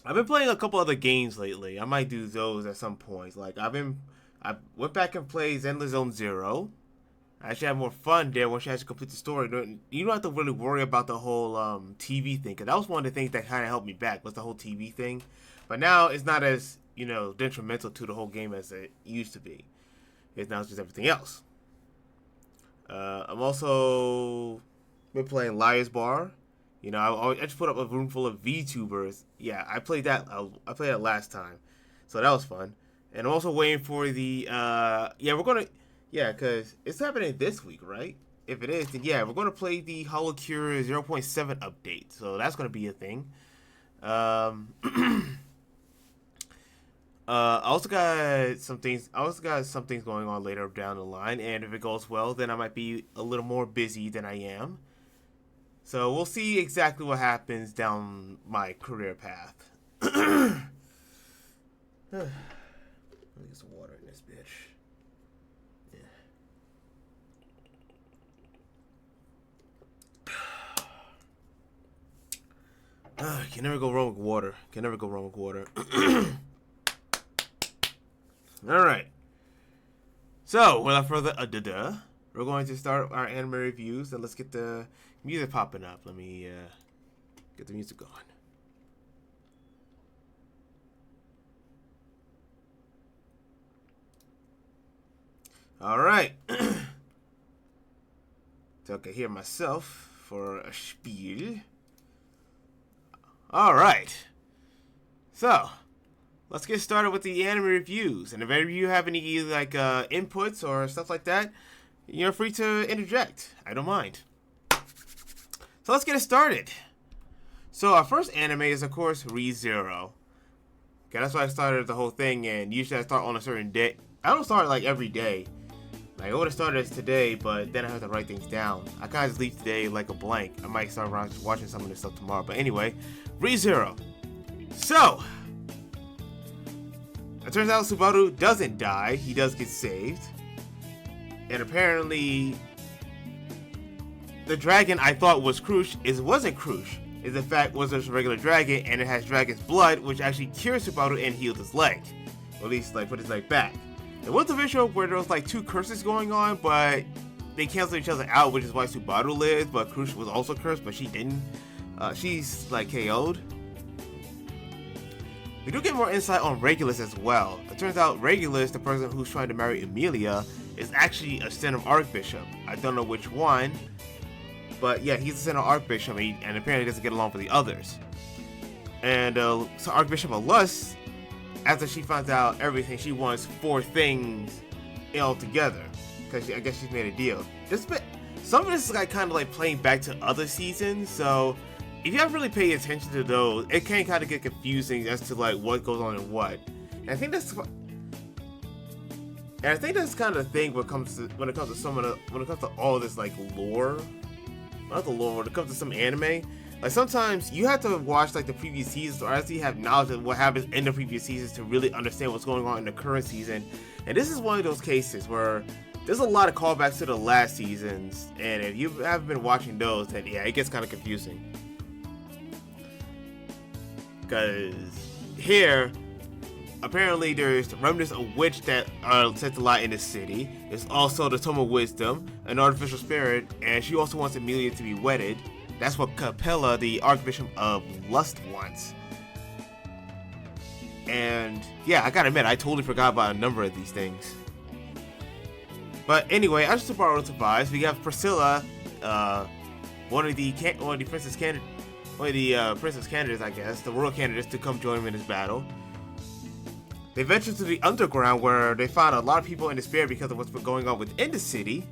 I've been playing a couple other games lately. I might do those at some point. Like I went back and played Zenless Zone Zero. I actually had more fun there once you actually complete the story. You don't have to really worry about the whole TV thing, because that was one of the things that kind of helped me back, was the whole TV thing. But now it's not as, detrimental to the whole game as it used to be. It's now just everything else. I'm also been playing Liar's Bar. I just put up a room full of VTubers. Yeah, I played that. I played that last time, so that was fun. And I'm also waiting for the. Because it's happening this week, right? If it is, then yeah, we're gonna play the HoloCure 0.7 update. So that's gonna be a thing. I also got some things. Going on later down the line, and if it goes well, then I might be a little more busy than I am. So we'll see exactly what happens down my career path. Let me get some water in this bitch. Yeah. Can never go wrong with water. Alright. So, without further ado, we're going to start our anime reviews, and let's get the music popping up. Let me get the music going. Alright. So I can hear myself for a spiel. Alright. So, let's get started with the anime reviews. And if any of you have any inputs or stuff like that, you're free to interject. I don't mind. So let's get it started. So our first anime is, of course, Re:Zero. Okay, that's why I started the whole thing, and usually I start on a certain day. I don't start every day. I would have started this today, but then I have to write things down. I kind of just leave today like a blank. I might start watching some of this stuff tomorrow. But anyway, Re:Zero. So, it turns out Subaru doesn't die. He does get saved. And apparently, the dragon I thought was Krush wasn't Krush. It in fact was just a regular dragon, and it has dragon's blood, which actually cures Subaru and healed his leg. Or at least put his leg back. There was a visual where there was two curses going on, but they canceled each other out, which is why Subaru lived, but Krush was also cursed, but she didn't. She's KO'd. We do get more insight on Regulus as well. It turns out Regulus, the person who's trying to marry Emilia, is actually a Senum Archbishop. I don't know which one, but yeah, he's a Senum Archbishop, and apparently doesn't get along with the others. And so Archbishop Alus, after she finds out everything, she wants 4 things all together, because I guess she's made a deal. Some of this is kind of playing back to other seasons, so if you haven't really paid attention to those, it can kind of get confusing as to what goes on and what. And I think that's kind of the thing when it comes to all this lore. Not the lore, when it comes to some anime. Sometimes you have to watch the previous seasons, or actually have knowledge of what happens in the previous seasons to really understand what's going on in the current season. And this is one of those cases where there's a lot of callbacks to the last seasons, and if you haven't been watching those, then yeah, it gets kind of confusing. Because here, apparently there's remnants of witch that are set to lie in the city. There's also the Tome of Wisdom, an artificial spirit, and she also wants Emilia to be wedded. That's what Capella, the Archbishop of Lust, wants. And yeah, I gotta admit, I totally forgot about a number of these things. But anyway, as Subaru survives, we have Priscilla, one of the princess candidates, I guess, the royal candidates, to come join him in this battle. They venture to the underground, where they find a lot of people in despair because of what's been going on within the city.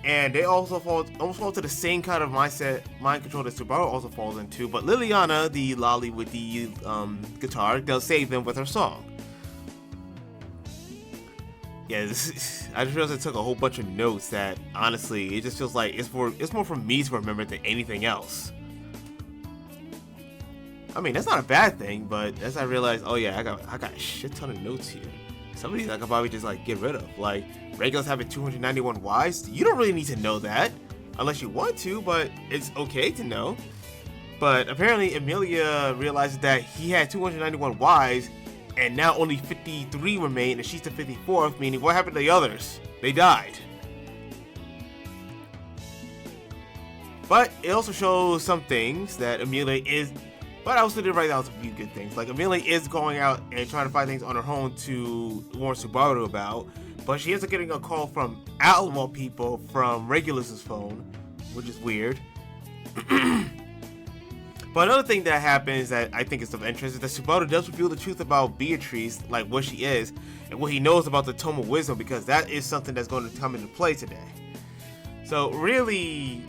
And they also almost fall to the same kind of mind control that Subaru also falls into. But Liliana, the lolly with the guitar, does save them with her song. Yeah, I just realized I took a whole bunch of notes that, honestly, it just feels like it's more for me to remember than anything else. I mean, that's not a bad thing, but as I realized, oh yeah, I got a shit ton of notes here. Some of these I could probably just get rid of. Regulus having 291 wives. You don't really need to know that unless you want to, but it's okay to know. But apparently Emilia realizes that he had 291 wives, and now only 53 remain, and she's the 54th, meaning what happened to the others? They died. But it also shows some things that Emilia is, but I also did write down some few good things. Like Emilia is going out and trying to find things on her own to warn Subaru about, but she ends up getting a call from Alamo people from Regulus's phone, which is weird. But another thing that happens that I think is of interest is that Subaru does reveal the truth about Beatrice, like what she is, and what he knows about the Tome of Wisdom, because that is something that's going to come into play today. So really,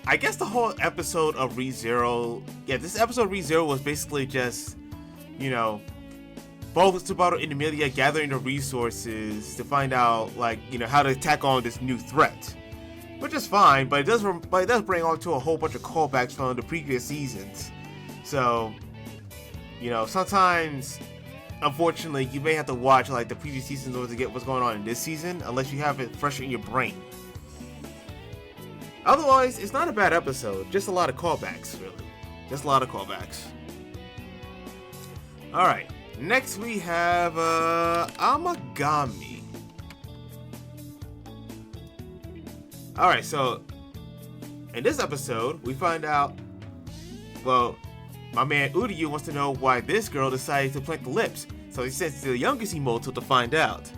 I guess the whole episode of ReZero, this episode of ReZero was basically just, both Subaru and Emilia gathering the resources to find out, how to tackle on this new threat. Which is fine, but it does bring on to a whole bunch of callbacks from the previous seasons. So, sometimes, unfortunately, you may have to watch the previous seasons in order to get what's going on in this season, unless you have it fresh in your brain. Otherwise, it's not a bad episode, just a lot of callbacks, really. Just a lot of callbacks. Alright, next we have Amagami. Alright, so in this episode, we find out, my man Uryu wants to know why this girl decided to plant the lips. So he sends the youngest Imoto to find out.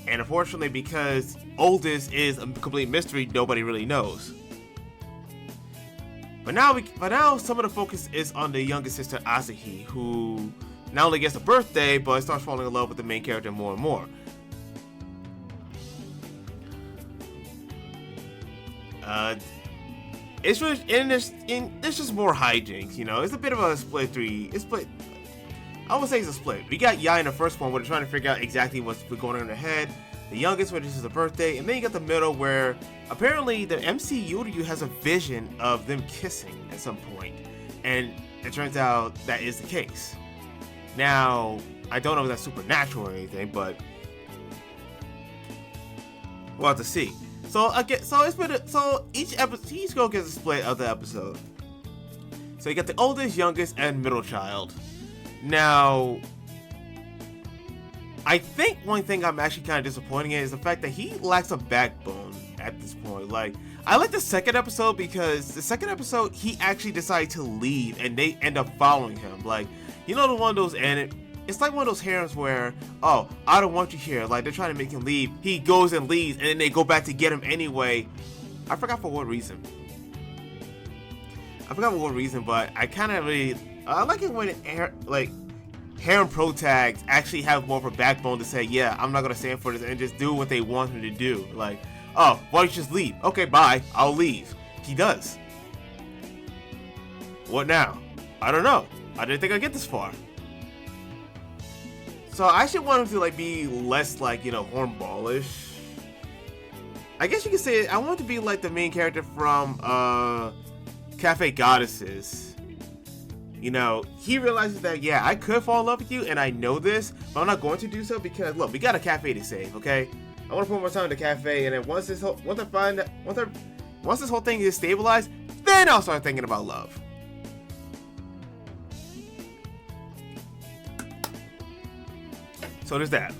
And unfortunately, because oldest is a complete mystery, nobody really knows. But now some of the focus is on the youngest sister Asahi, who not only gets a birthday, but starts falling in love with the main character more and more. It's really, it's just more hijinks, It's a bit of a split three. I would say it's a split. We got Yai in the first one where they're trying to figure out exactly what's going on in their head. The youngest, where this is a birthday, and then you got the middle where apparently the MC Uryu has a vision of them kissing at some point, and it turns out that is the case. Now, I don't know if that's supernatural or anything, but we'll have to see. So each girl gets a split of the episode. So you got the oldest, youngest, and middle child. Now, I think one thing I'm actually kind of disappointed in is the fact that he lacks a backbone at this point. I like the second episode because the second episode he actually decided to leave and they end up following him. The one of those, and it's like one of those harems where, oh, I don't want you here. They're trying to make him leave. He goes and leaves, and then they go back to get him anyway. I forgot for what reason. But I kind of I like it when harem pro tags actually have more of a backbone to say, yeah, I'm not gonna stand for this, and just do what they want him to do. Oh, why don't you just leave? Okay, bye. I'll leave. He does. What now? I don't know. I didn't think I'd get this far. So I actually want him to be less hornballish. I guess you could say I want him to be like the main character from Cafe Goddesses. He realizes that, yeah, I could fall in love with you and I know this, but I'm not going to do so because look, we got a cafe to save, okay? I want to put more time in the cafe, and then once this whole thing is stabilized, then I'll start thinking about love. So there's that.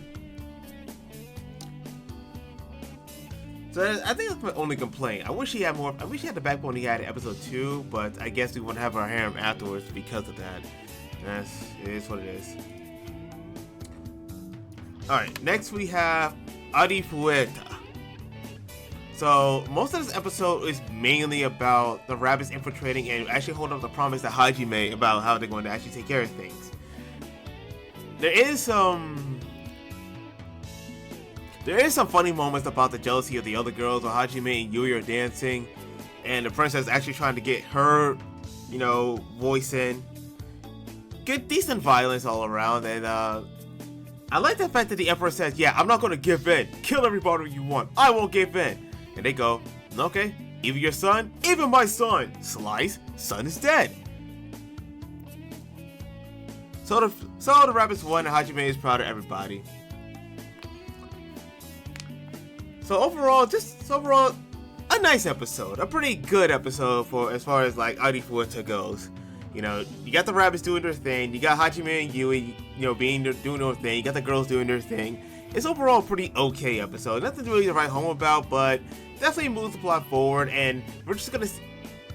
So I think that's my only complaint. I wish he had more. I wish he had the backbone he had in episode 2, but I guess we wouldn't have our harem afterwards because of that. It is what it is. Alright, next we have Arifueta. So most of this episode is mainly about the rabbits infiltrating and actually holding up the promise that Haji made about how they're going to actually take care of things. There is some funny moments about the jealousy of the other girls when Hajime and Yui are dancing, and the princess actually trying to get her, voice in. Good, decent violence all around, and I like the fact that the Emperor says, yeah, I'm not going to give in. Kill everybody you want. I won't give in. And they go, okay, even your son, even my son. Slice, son is dead. So the rabbits won, and Hajime is proud of everybody. So overall, a nice episode. A pretty good episode for as far as Arifueta goes. You know, you got the rabbits doing their thing. You got Hajime and Yui, you know, doing their thing. You got the girls doing their thing. It's overall a pretty okay episode. Nothing really to write home about, but definitely moves the plot forward. And we're just gonna.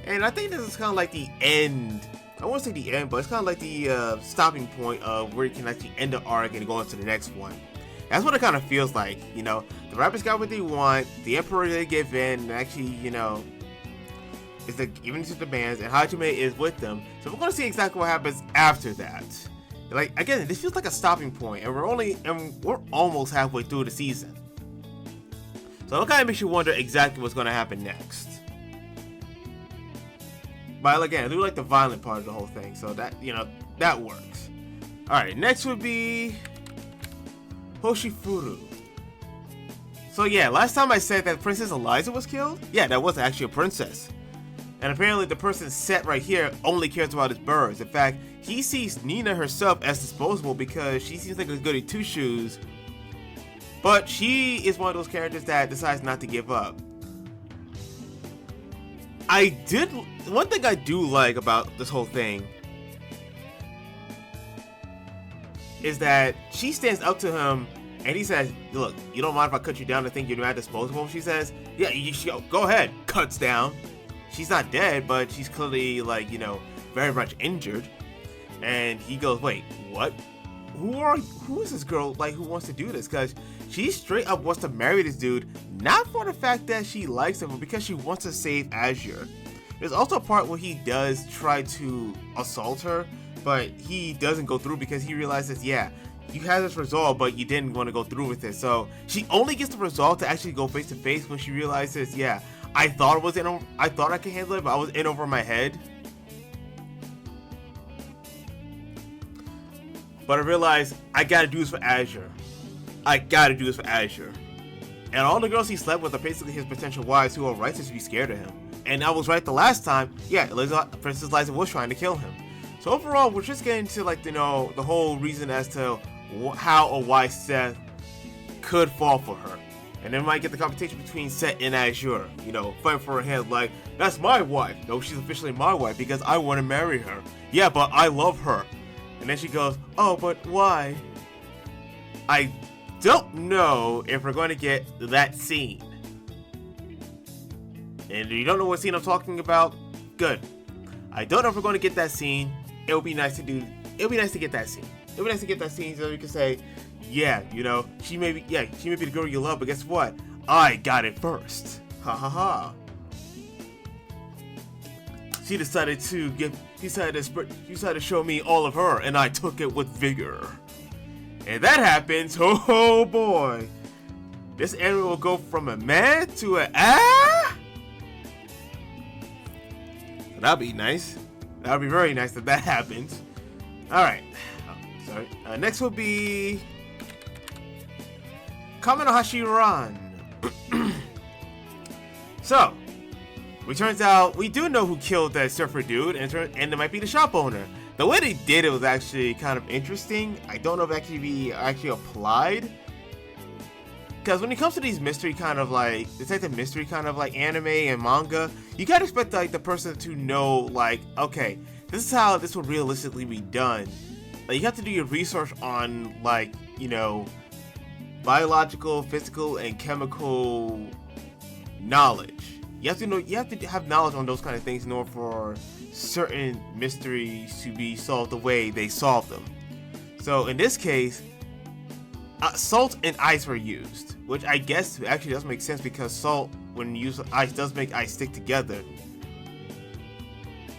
And I think this is kind of like the end. I won't say the end, but it's kind of like the stopping point of where you can actually end the arc and go into the next one. That's what it kind of feels like. You know, the rabbits got what they want. The Emperor they give in, and actually, you know, is giving to the demands, and Hajime is with them. So we're gonna see exactly what happens after that. Like again, this feels like a stopping point, and we're almost halfway through the season. So it kind of makes you wonder exactly what's gonna happen next. But again, I do like the violent part of the whole thing, so that, you know, that works. All right, next would be Hoshifuru. So yeah, last time I said that Princess Eliza was killed, yeah, that was actually a princess. And apparently the person set right here only cares about his birds. In fact, he sees Nina herself as disposable because she seems like a goody two-shoes. But she is one of those characters that decides not to give up. One thing I do like about this whole thing is that she stands up to him and he says, look, you don't mind if I cut you down to think you're not disposable? She says, yeah, go ahead. Cuts down. She's not dead, but she's clearly, like, you know, very much injured. And he goes, wait, what? Who is this girl, like, who wants to do this? Because she straight up wants to marry this dude, not for the fact that she likes him, but because she wants to save Azure. There's also a part where he does try to assault her, but he doesn't go through because he realizes, yeah, you had this resolve, but you didn't want to go through with it. So she only gets the resolve to actually go face to face when she realizes, yeah, I thought I could handle it, but I was in over my head. But I realized I gotta do this for Azure. And all the girls he slept with are basically his potential wives who are righteous to be scared of him. And I was right the last time. Yeah, Princess Eliza was trying to kill him. So overall, we're just getting to, like, you know, the whole reason as to how or why Seth could fall for her. And then we might get the competition between Seth and Azure. You know, fighting for her hand like, that's my wife. No, she's officially my wife because I want to marry her. Yeah, but I love her. And then she goes, oh, but why? I don't know if we're going to get that scene. And you don't know what scene I'm talking about? Good. I don't know if we're going to get that scene. It would be nice to get that scene. It would be nice to get that scene so we can say, yeah, you know, she may be the girl you love, but guess what? I got it first. Ha ha ha. She decided to show me all of her, and I took it with vigor. And that happens, oh boy. This anime will go from a man to a That'd be nice. That'd be very nice if that happens. Alright. Sorry. Next will be Kamenohashi Ran. So, it turns out we do know who killed that surfer dude, and it might be the shop owner. The way they did it was actually kind of interesting. I don't know if it actually applied. Because when it comes to these mystery kind of like, detective mystery kind of like anime and manga, you gotta expect like the person to know like, okay, this is how this would realistically be done. Like, you have to do your research on, like, you know, biological, physical, and chemical knowledge. You have to have knowledge on those kind of things in order for certain mysteries to be solved the way they solve them. So in this case, salt and ice were used, which I guess actually does make sense because salt, when you use ice, does make ice stick together.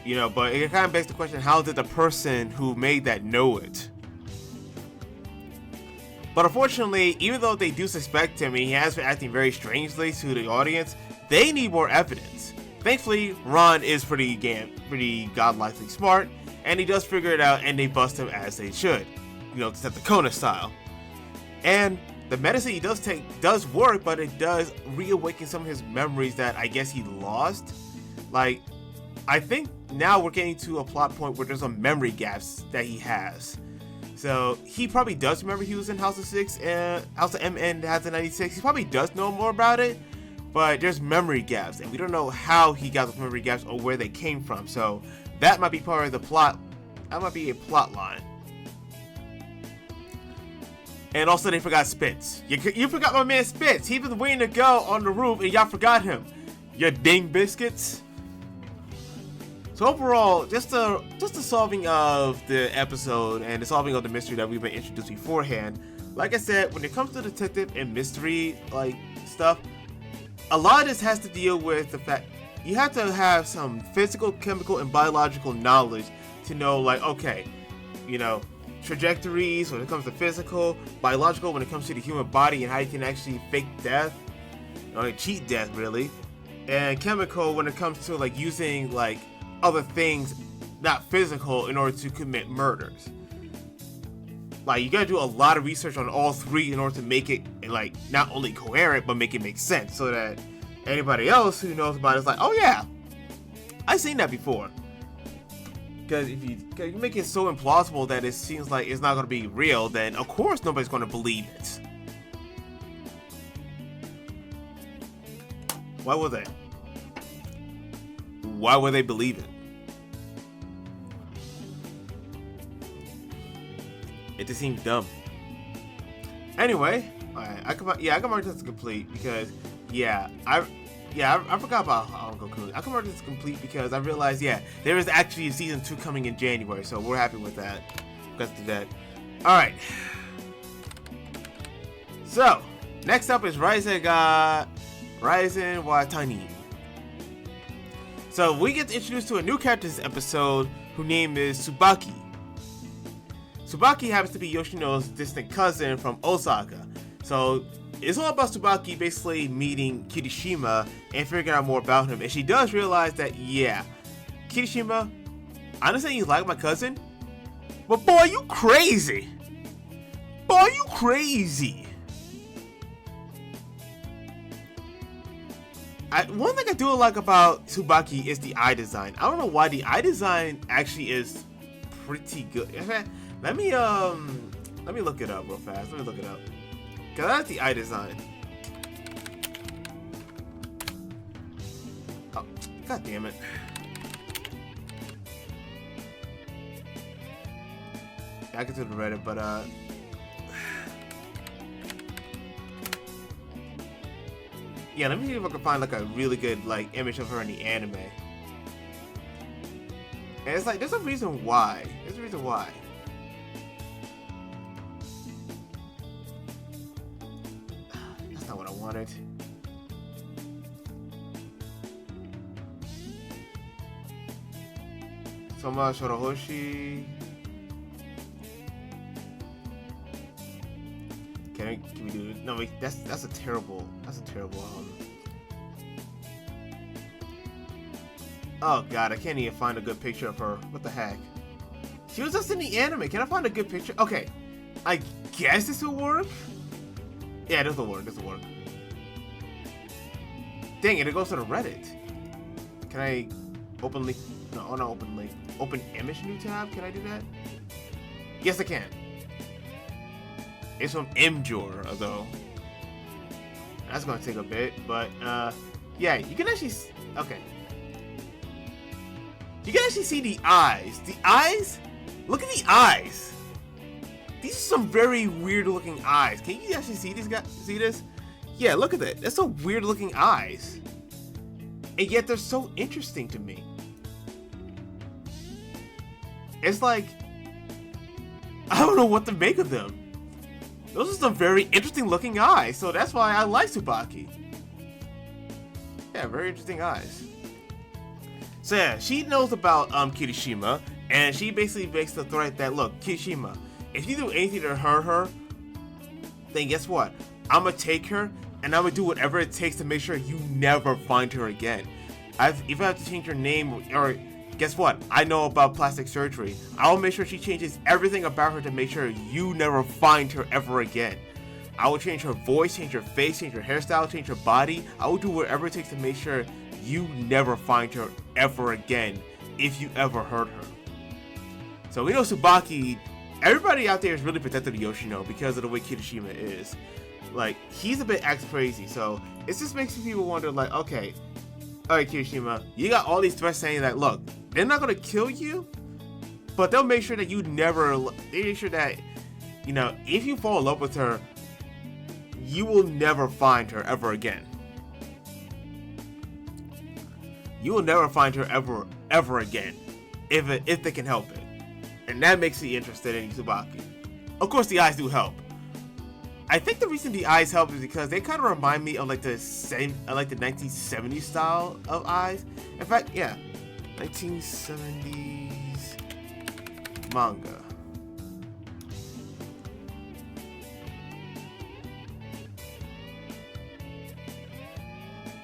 You know, but it kind of begs the question, how did the person who made that know it? But unfortunately, even though they do suspect him and he has been acting very strangely to the audience, they need more evidence. Thankfully, Ron is pretty godlikely smart, and he does figure it out, and they bust him as they should. You know, to the Kona style. And the medicine he does take does work, but it does reawaken some of his memories that I guess he lost. Like, I think now we're getting to a plot point where there's some memory gaps that he has. So he probably does remember he was in House of 6 and House of M and House of 96. He probably does know more about it, but there's memory gaps, and we don't know how he got those memory gaps or where they came from. So that might be part of the plot. That might be a plot line. And also they forgot Spitz. You forgot my man Spitz. He was waiting to go on the roof and y'all forgot him. You ding biscuits. So overall, just the solving of the episode and the solving of the mystery that we've been introduced beforehand. Like I said, when it comes to detective and mystery like stuff, a lot of this has to deal with the fact you have to have some physical, chemical, and biological knowledge to know, like, okay, you know, trajectories when it comes to physical, biological when it comes to the human body and how you can actually fake death, or cheat death really, and chemical when it comes to like using like other things not physical in order to commit murders. Like, you gotta do a lot of research on all three in order to make it like not only coherent but make it make sense, so that anybody else who knows about it is like, oh yeah, I've seen that before. Because if you make it so implausible that it seems like it's not going to be real, then of course nobody's going to believe it. Why would they? Why would they believe it? It just seems dumb. Anyway, alright, I can mark this as complete because I forgot about Goku. I can mark this complete because I realized, there is actually a season 2 coming in January, so we're happy with that. Got to that. Alright. So, next up is Ryzen Watani. So, we get introduced to a new character this episode, whose name is Tsubaki. Tsubaki happens to be Yoshino's distant cousin from Osaka. So, it's all about Tsubaki basically meeting Kirishima and figuring out more about him. And she does realize that, Kirishima, I understand you like my cousin, but boy, you crazy. Boy, you crazy. One thing I do like about Tsubaki is the eye design. I don't know why the eye design actually is pretty good. Let me look it up real fast. Let me look it up. Cause that's the eye design. Oh, god damn it. I can do the Reddit, but yeah, let me see if I can find like a really good like image of her in the anime. And it's like there's a reason why. There's a reason why. Wanted. Soma Shorohoshi. Can we do it? No, that's a terrible. Oh god, I can't even find a good picture of her. What the heck? She was just in the anime. Can I find a good picture? Okay, I guess this will work. Yeah, this will work. This will work. Dang it, it goes to the Reddit. Can I open link? No, not open link. Open image new tab? Can I do that? Yes, I can. It's from Mjor, though. That's gonna take a bit, but yeah, you can actually. Okay. You can actually see the eyes. The eyes? Look at the eyes. These are some very weird looking eyes. Can you actually see these guys? See this? Yeah, look at that. That's some weird looking eyes. And yet they're so interesting to me. It's like, I don't know what to make of them. Those are some very interesting looking eyes. So that's why I like Tsubaki. Yeah, very interesting eyes. So yeah, she knows about Kirishima. And she basically makes the threat that, look, Kirishima, if you do anything to hurt her, then guess what? I'm gonna take her and I'm gonna do whatever it takes to make sure you never find her again. If I have to change her name, or guess what? I know about plastic surgery. I'll make sure she changes everything about her to make sure you never find her ever again. I will change her voice, change her face, change her hairstyle, change her body. I will do whatever it takes to make sure you never find her ever again if you ever hurt her. So we know Tsubaki, everybody out there is really protective of Yoshino because of the way Kirishima is. Like, he's a bit act crazy, so it just makes people wonder, like, okay, alright Kirishima, you got all these threats saying that, look, they're not gonna kill you, but they'll make sure that you never. They make sure that, you know, if you fall in love with her, you will never find her ever again. You will never find her ever again, if they can help it, and that makes me interested in Tsubaki. Of course, the eyes do help. I think the reason the eyes help is because they kind of remind me of like the 1970s style of eyes. In fact, yeah, 1970s manga.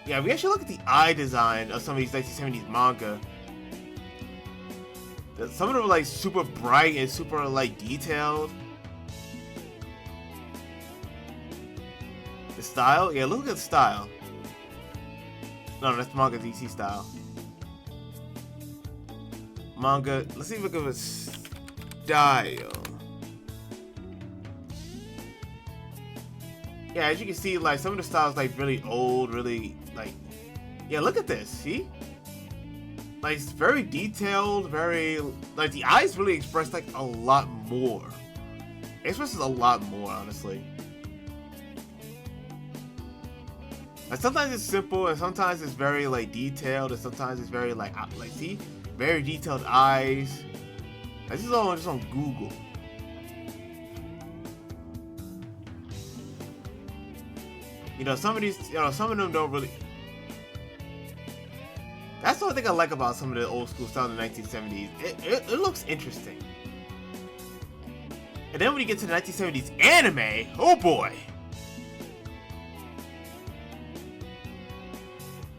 Yeah, we actually look at the eye design of some of these 1970s manga. Some of them are like super bright and super like detailed. The style? Yeah, look at the style. No, that's manga DC style. Manga, let's see if we can get a style. Yeah, as you can see, like some of the styles like really old, really like, yeah, look at this, see? Like it's very detailed, very, like the eyes really express like a lot more. It expresses a lot more, honestly. Like sometimes it's simple, and sometimes it's very like detailed, and sometimes it's very like see, very detailed eyes. This is all just on Google. You know, some of these, you know, some of them don't really. That's the only thing I like about some of the old school style in the 1970s. It looks interesting. And then when you get to the 1970s anime, oh boy!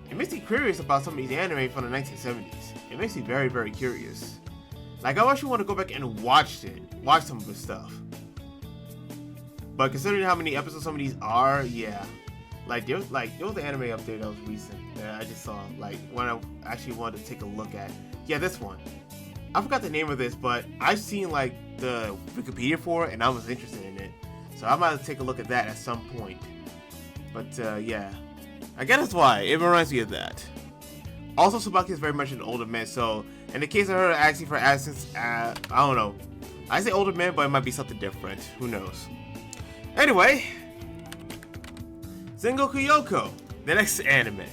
It makes me curious about some of these anime from the 1970s. It makes me very, very curious. Like, I actually want to go back and watch some of the stuff. But considering how many episodes some of these are, yeah. There was the anime update that was recent that I just saw, like, when I actually wanted to take a look at. Yeah, this one. I forgot the name of this, but I've seen, like, the Wikipedia for it, and I was interested in it. So I might have to take a look at that at some point. But, yeah. I guess that's why. It reminds me of that. Also, Tsubaki is very much an older man, so in the case of her asking for assistance, I don't know. I say older man, but it might be something different. Who knows? Anyway, Sengoku Yoko, the next anime.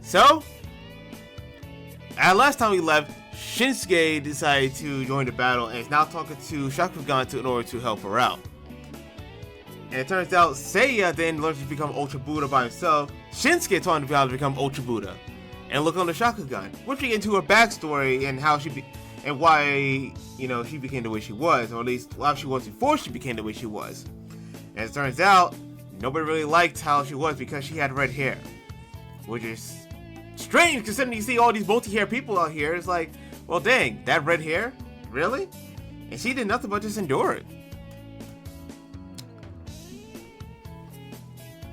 So, last time we left, Shinsuke decided to join the battle and is now talking to Shakugan in order to help her out. And it turns out Seiya then learns to become Ultra Buddha by himself. Shinsuke taught him how to become Ultra Buddha and look on the Shakugan, which we get into her backstory and how and why, you know, she became the way she was, or at least why she was before she became the way she was. And it turns out nobody really liked how she was because she had red hair, which is strange considering you see all these multi-hair people out here. It's like, well, dang, that red hair, really? And she did nothing but just endure it.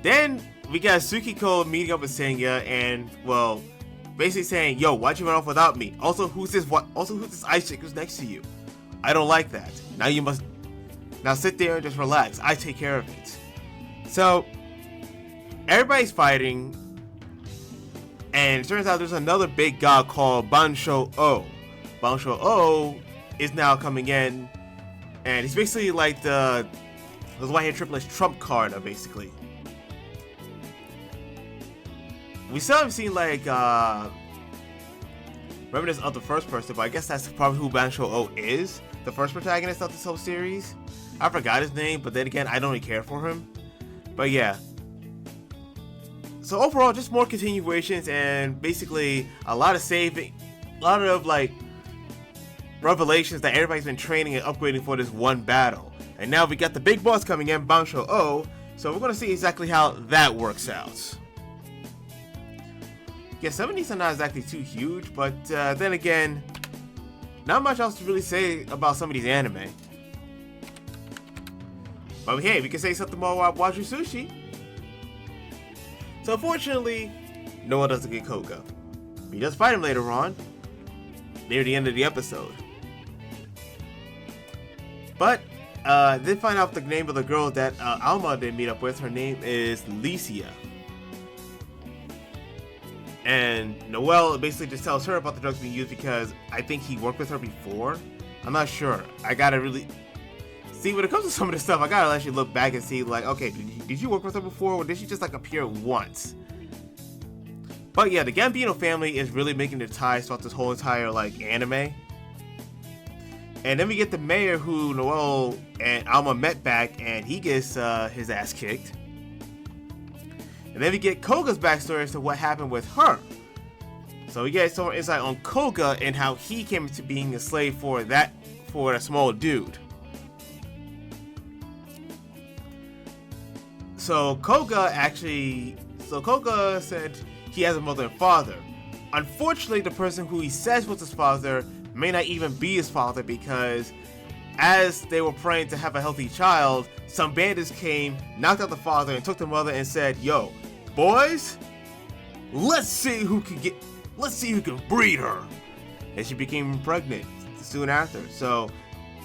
Then we got Tsukiko meeting up with Seiya and, well, basically saying, yo, why'd you run off without me? Also, who's this ice chick who's next to you? I don't like that. Now sit there and just relax. I take care of it. So, everybody's fighting, and it turns out there's another big god called Bansho-O. Bansho-O is now coming in, and he's basically like those white-haired triplets trump card, basically. We still haven't seen, like, remembrance of the first person, but I guess that's probably who Bansho-O is, the first protagonist of this whole series. I forgot his name, but then again, I don't really care for him. But yeah. So overall, just more continuations and basically a lot of saving, a lot of, like, revelations that everybody's been training and upgrading for this one battle. And now we got the big boss coming in, Bansho-O, so we're going to see exactly how that works out. Yeah, some of these are not exactly too huge, but then again, not much else to really say about some of these anime. But hey, we can say something more about Waju Sushi. So unfortunately, Noah doesn't get Koga. He does fight him later on, near the end of the episode. But then find out the name of the girl that Alma did meet up with. Her name is Licia. And Noelle basically just tells her about the drugs being used because I think he worked with her before. I'm not sure. I gotta really see when it comes to some of this stuff. I gotta actually look back and see, like, okay, did you work with her before, or did she just like appear once? But yeah, the Gambino family is really making the ties throughout this whole entire like anime. And then we get the mayor who Noelle and Alma met back, and he gets his ass kicked. And then we get Koga's backstory as to what happened with her. So we get some more insight on Koga and how he came into being a slave for a small dude. So Koga said he has a mother and father. Unfortunately, the person who he says was his father may not even be his father, because as they were praying to have a healthy child, some bandits came, knocked out the father, and took the mother and said, "Yo, boys, let's see who can breed her." And she became pregnant soon after. So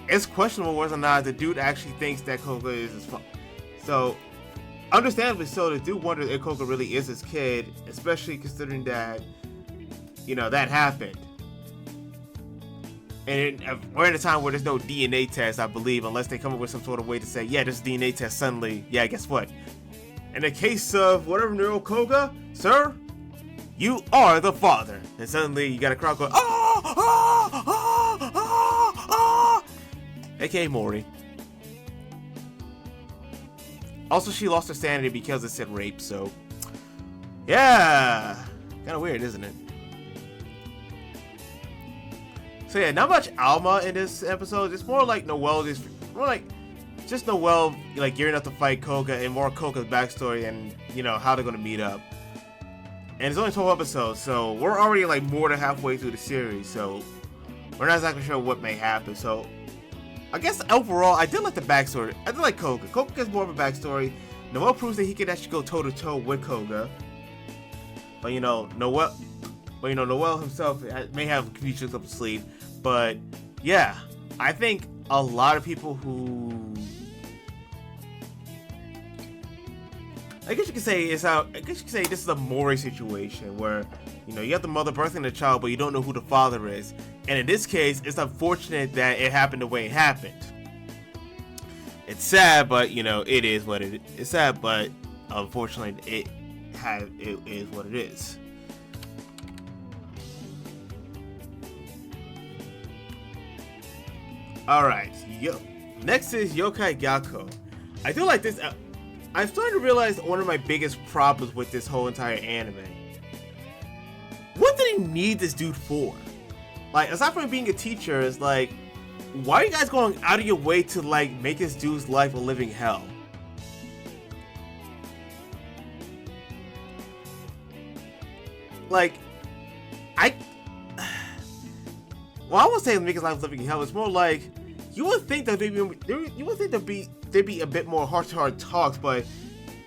it's questionable whether or not the dude actually thinks that Koga is his father. So understandably so, the dude wondered if Koga really is his kid, especially considering that, that happened. And we're in a time where there's no DNA test, I believe, unless they come up with some sort of way to say, yeah, this DNA test suddenly, yeah, guess what? In the case of whatever Nero Koga, sir, you are the father. And suddenly you got a crowd going, ah, ah, ah, ah, ah, aka Mori. Also, she lost her sanity because it said rape, so yeah, kind of weird, isn't it? So yeah, not much Alma in this episode. It's more like Noelle, just Noelle like gearing up to fight Koga, and more Koga's backstory and how they're gonna meet up. And it's only 12 episodes, so we're already like more than halfway through the series. So we're not exactly sure what may happen. So I guess overall, I did like the backstory. I did like Koga. Koga gets more of a backstory. Noelle proves that he can actually go toe to toe with Koga. But Noelle himself may have features up his sleeve. But yeah, I think a lot of people who, I guess you could say this is a Mori situation where you have the mother birthing the child, but you don't know who the father is. And in this case, it's unfortunate that it happened the way it happened. It's sad, but it is what it is. It's sad, but unfortunately, it is what it is. Alright, next is Yokai Gyako. I do like this. I'm starting to realize one of my biggest problems with this whole entire anime. What did he need this dude for? Like, aside from being a teacher, it's like, why are you guys going out of your way to like make this dude's life a living hell? Like, I won't say make his life living hell. It's more like you would think that there'd be a bit more heart-to-heart talks, but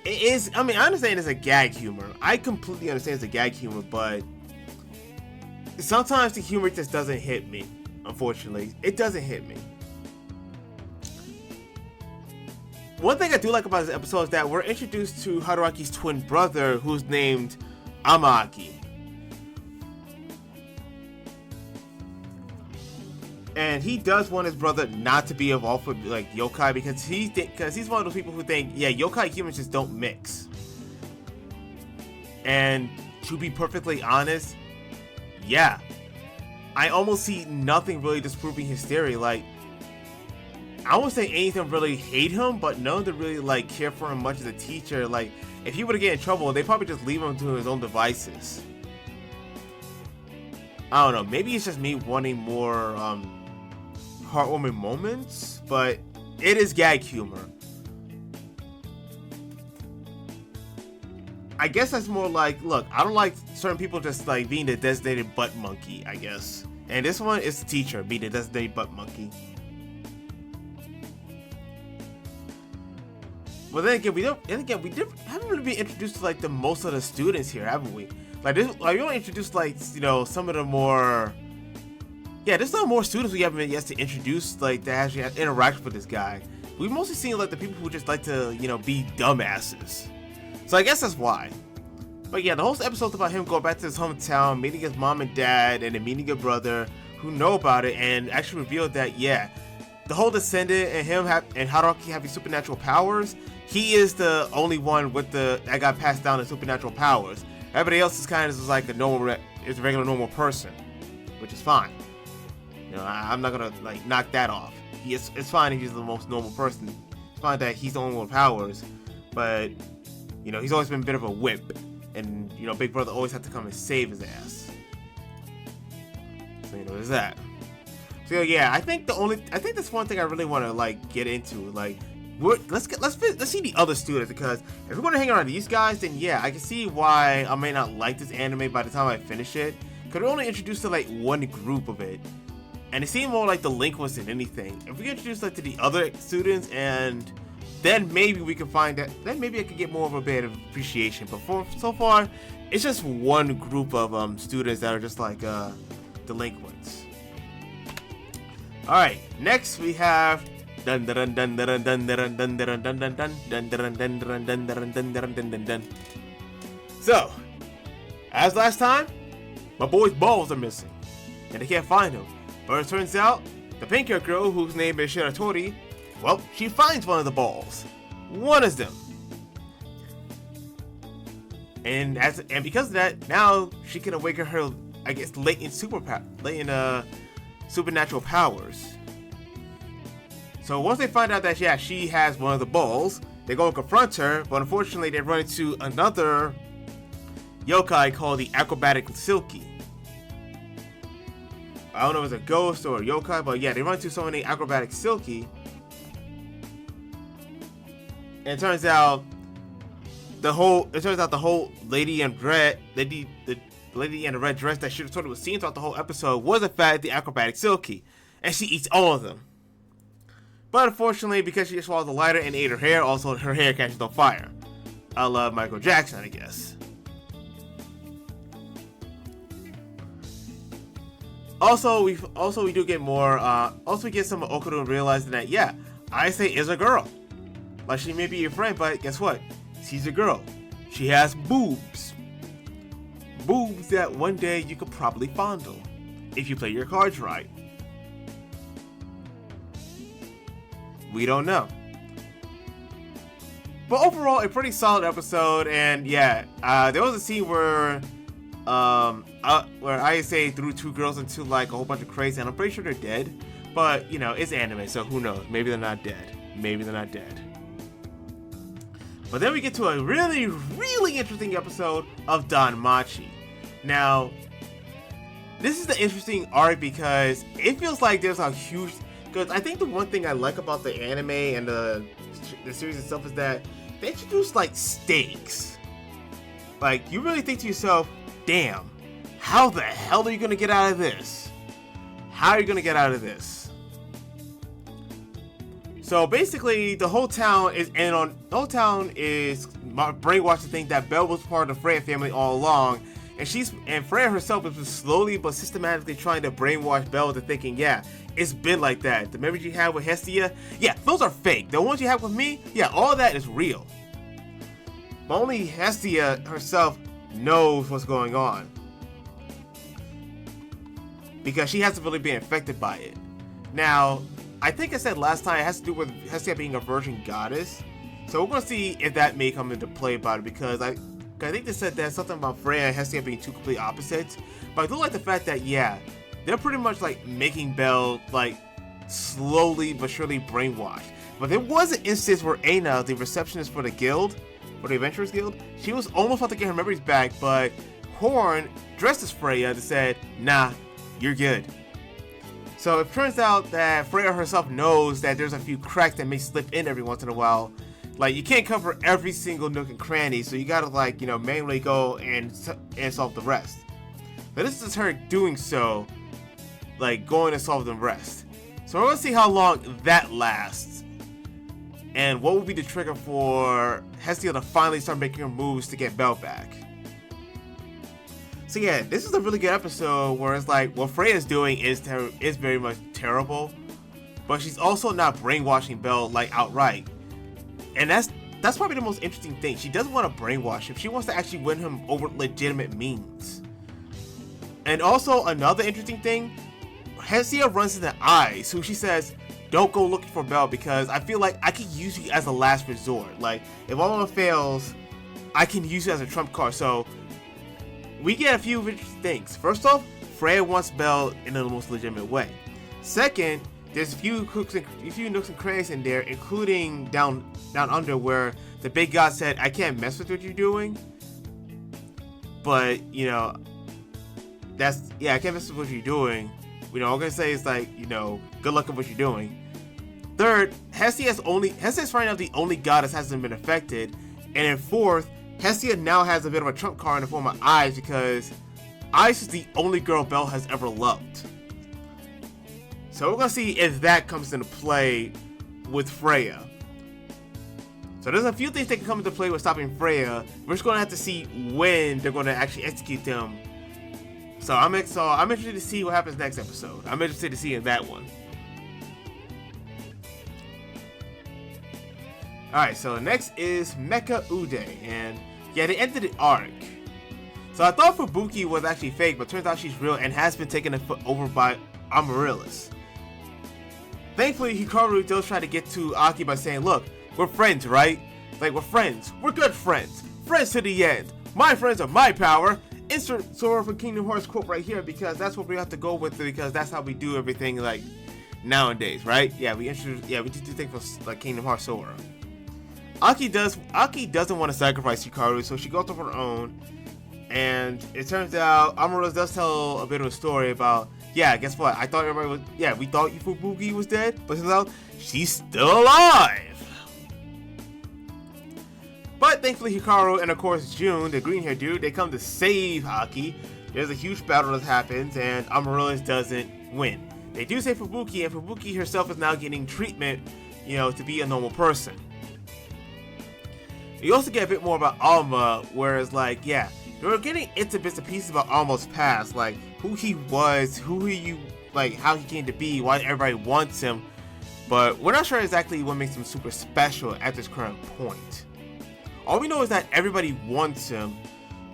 it is. I mean, I understand it's a gag humor. I completely understand it's a gag humor, but sometimes the humor just doesn't hit me. Unfortunately, it doesn't hit me. One thing I do like about this episode is that we're introduced to Hadaraki's twin brother, who's named Amaaki. And he does want his brother not to be involved with like yokai because he's one of those people who think, yeah, yokai humans just don't mix. And to be perfectly honest, yeah, I almost see nothing really disproving his theory. Like, I won't say anything really hate him, but none to really like care for him much as a teacher. Like, if he were to get in trouble, they probably just leave him to his own devices. I don't know. Maybe it's just me wanting more heartwarming moments, but it is gag humor. I guess that's more like, look, I don't like certain people just like being the designated butt monkey, I guess. And this one is the teacher being the designated butt monkey. But then again, we haven't really been introduced to like the most of the students here, haven't we? Like this, like we only introduced like some of the more. Yeah, there's not more students we haven't been yet to introduce like that actually interact with this guy. We've mostly seen like the people who just like to be dumbasses. So I guess that's why. But yeah, the whole episode's about him going back to his hometown, meeting his mom and dad, and then meeting a brother who know about it, and actually revealed that, yeah, the whole descendant and him and Haruki having supernatural powers, he is the only one with that got passed down the supernatural powers. Everybody else is kind of just like a regular normal person, which is fine. You know, I'm not gonna like knock that off. It's fine if he's the most normal person. It's fine that he's the only one with powers, but you know, he's always been a bit of a wimp, and you know, Big Brother always had to come and save his ass. So you know, there's that. So yeah, I think that's one thing I really want to like get into. Like, let's see the other students, because if we're gonna hang around these guys, then yeah, I can see why I may not like this anime by the time I finish it. Cause we're only introduced to like one group of it, and it seemed more like delinquents than anything. If we get introduced like to the other students, and then maybe we can find that. Then maybe I could get more of a bit of appreciation. But so far, it's just one group of students that are just like delinquents. All right, next we have So, as last time, my boy's balls are missing, and they can't find him. But it turns out, the pink-haired girl, whose name is Shiratori, well, she finds one of the balls. One of them. And because of that, now she can awaken her, I guess, latent supernatural powers. So once they find out that yeah, she has one of the balls, they go and confront her, but unfortunately they run into another yokai called the Acrobatic Silky. I don't know if it's a ghost or a yokai, but yeah, they run into so many Acrobatic Silky. And it turns out the whole lady in red, the lady in the red dress that Shiratori was seen throughout the whole episode was in fact the Acrobatic Silky, and she eats all of them. But unfortunately, because she swallowed the lighter and ate her hair, also her hair catches on fire. I love Michael Jackson, I guess. Also, we do get more. Also, we get some of Okudo realizing that yeah, Aise is a girl. Like, she may be your friend, but guess what? She's a girl. She has boobs. Boobs that one day you could probably fondle if you play your cards right. We don't know. But overall, a pretty solid episode, and yeah, there was a scene where Aise threw two girls into like a whole bunch of crates, and I'm pretty sure they're dead. But you know, it's anime, so who knows? Maybe they're not dead. Maybe they're not dead. But then we get to a really, really interesting episode of Danmachi. Now, this is the interesting arc because it feels like there's a huge. Because I think the one thing I like about the anime and the series itself is that they introduce like stakes. Like, you really think to yourself, damn, how the hell are you gonna get out of this? How are you gonna get out of this? So basically, the whole town is brainwashed to think that Belle was part of the Freya family all along, and Freya herself has been slowly but systematically trying to brainwash Belle into thinking, yeah, it's been like that. The memories you have with Hestia, yeah, those are fake. The ones you have with me, yeah, all that is real. But only Hestia herself knows what's going on, because she hasn't really been affected by it. Now, I think I said last time it has to do with Hestia being a virgin goddess. So we're going to see if that may come into play about it, because I think they said that something about Freya and Hestia being two complete opposites. But I do like the fact that, yeah, they're pretty much like making Belle like slowly but surely brainwashed. But there was an instance where Aina, the receptionist for the guild, for the Adventurers Guild, she was almost about to get her memories back, but Horn, dressed as Freya, said, nah, you're good. So it turns out that Freya herself knows that there's a few cracks that may slip in every once in a while. Like, you can't cover every single nook and cranny, so you gotta, like, you know, manually go and solve the rest. But this is her doing so, like, going to solve the rest. So we're gonna see how long that lasts, and what will be the trigger for Hestia to finally start making her moves to get Belle back. So yeah, this is a really good episode where it's like, what Freya's doing is very much terrible, but she's also not brainwashing Belle, like, outright. And that's that's probably the most interesting thing. She doesn't want to brainwash him. She wants to actually win him over legitimate means. And also another interesting thing, Hestia runs into Eyes, who she says, don't go looking for Belle because I feel like I can use you as a last resort. Like, if all of them fails, I can use you as a trump card. So, we get a few interesting things. First off, Freya wants Belle in the most legitimate way. Second, there's a few nooks and crannies in there, including down under, where the big god said, I can't mess with what you're doing. But, you know, I can't mess with what you're doing. You know, all I'm gonna say is like, you know, good luck with what you're doing. Third, Hestia's finding out the only goddess hasn't been affected. And then fourth, Hestia now has a bit of a trump card in the form of Eyes because Eyes is the only girl Belle has ever loved. So we're gonna see if that comes into play with Freya. So there's a few things that can come into play with stopping Freya. We're just gonna have to see when they're gonna actually execute them. So I'm interested to see what happens next episode. I'm interested to see in that one. Alright, so next is Mecha Ude, and yeah, they ended the arc. So I thought Fubuki was actually fake, but turns out she's real and has been taken over by Amaryllis. Thankfully, Hikaru does try to get to Aki by saying, look, we're friends, right? Like, we're friends. We're good friends. Friends to the end. My friends are my power. Insert Sora from Kingdom Hearts quote right here because that's what we have to go with because that's how we do everything like nowadays, right? Yeah, we just do things for like Kingdom Hearts Sora. Aki doesn't want to sacrifice Hikaru, so she goes off her own. And it turns out Amaryllis does tell a bit of a story about, yeah, guess what? I thought everybody was, yeah, we thought Fubuki was dead, but turns out she's still alive. But thankfully Hikaru and of course June, the green hair dude, they come to save Aki. There's a huge battle that happens and Amaryllis doesn't win. They do save Fubuki and Fubuki herself is now getting treatment, you know, to be a normal person. You also get a bit more about Alma, whereas like, yeah, they were getting into bits and pieces about Alma's past, like who he was, like how he came to be, why everybody wants him, but we're not sure exactly what makes him super special at this current point. All we know is that everybody wants him,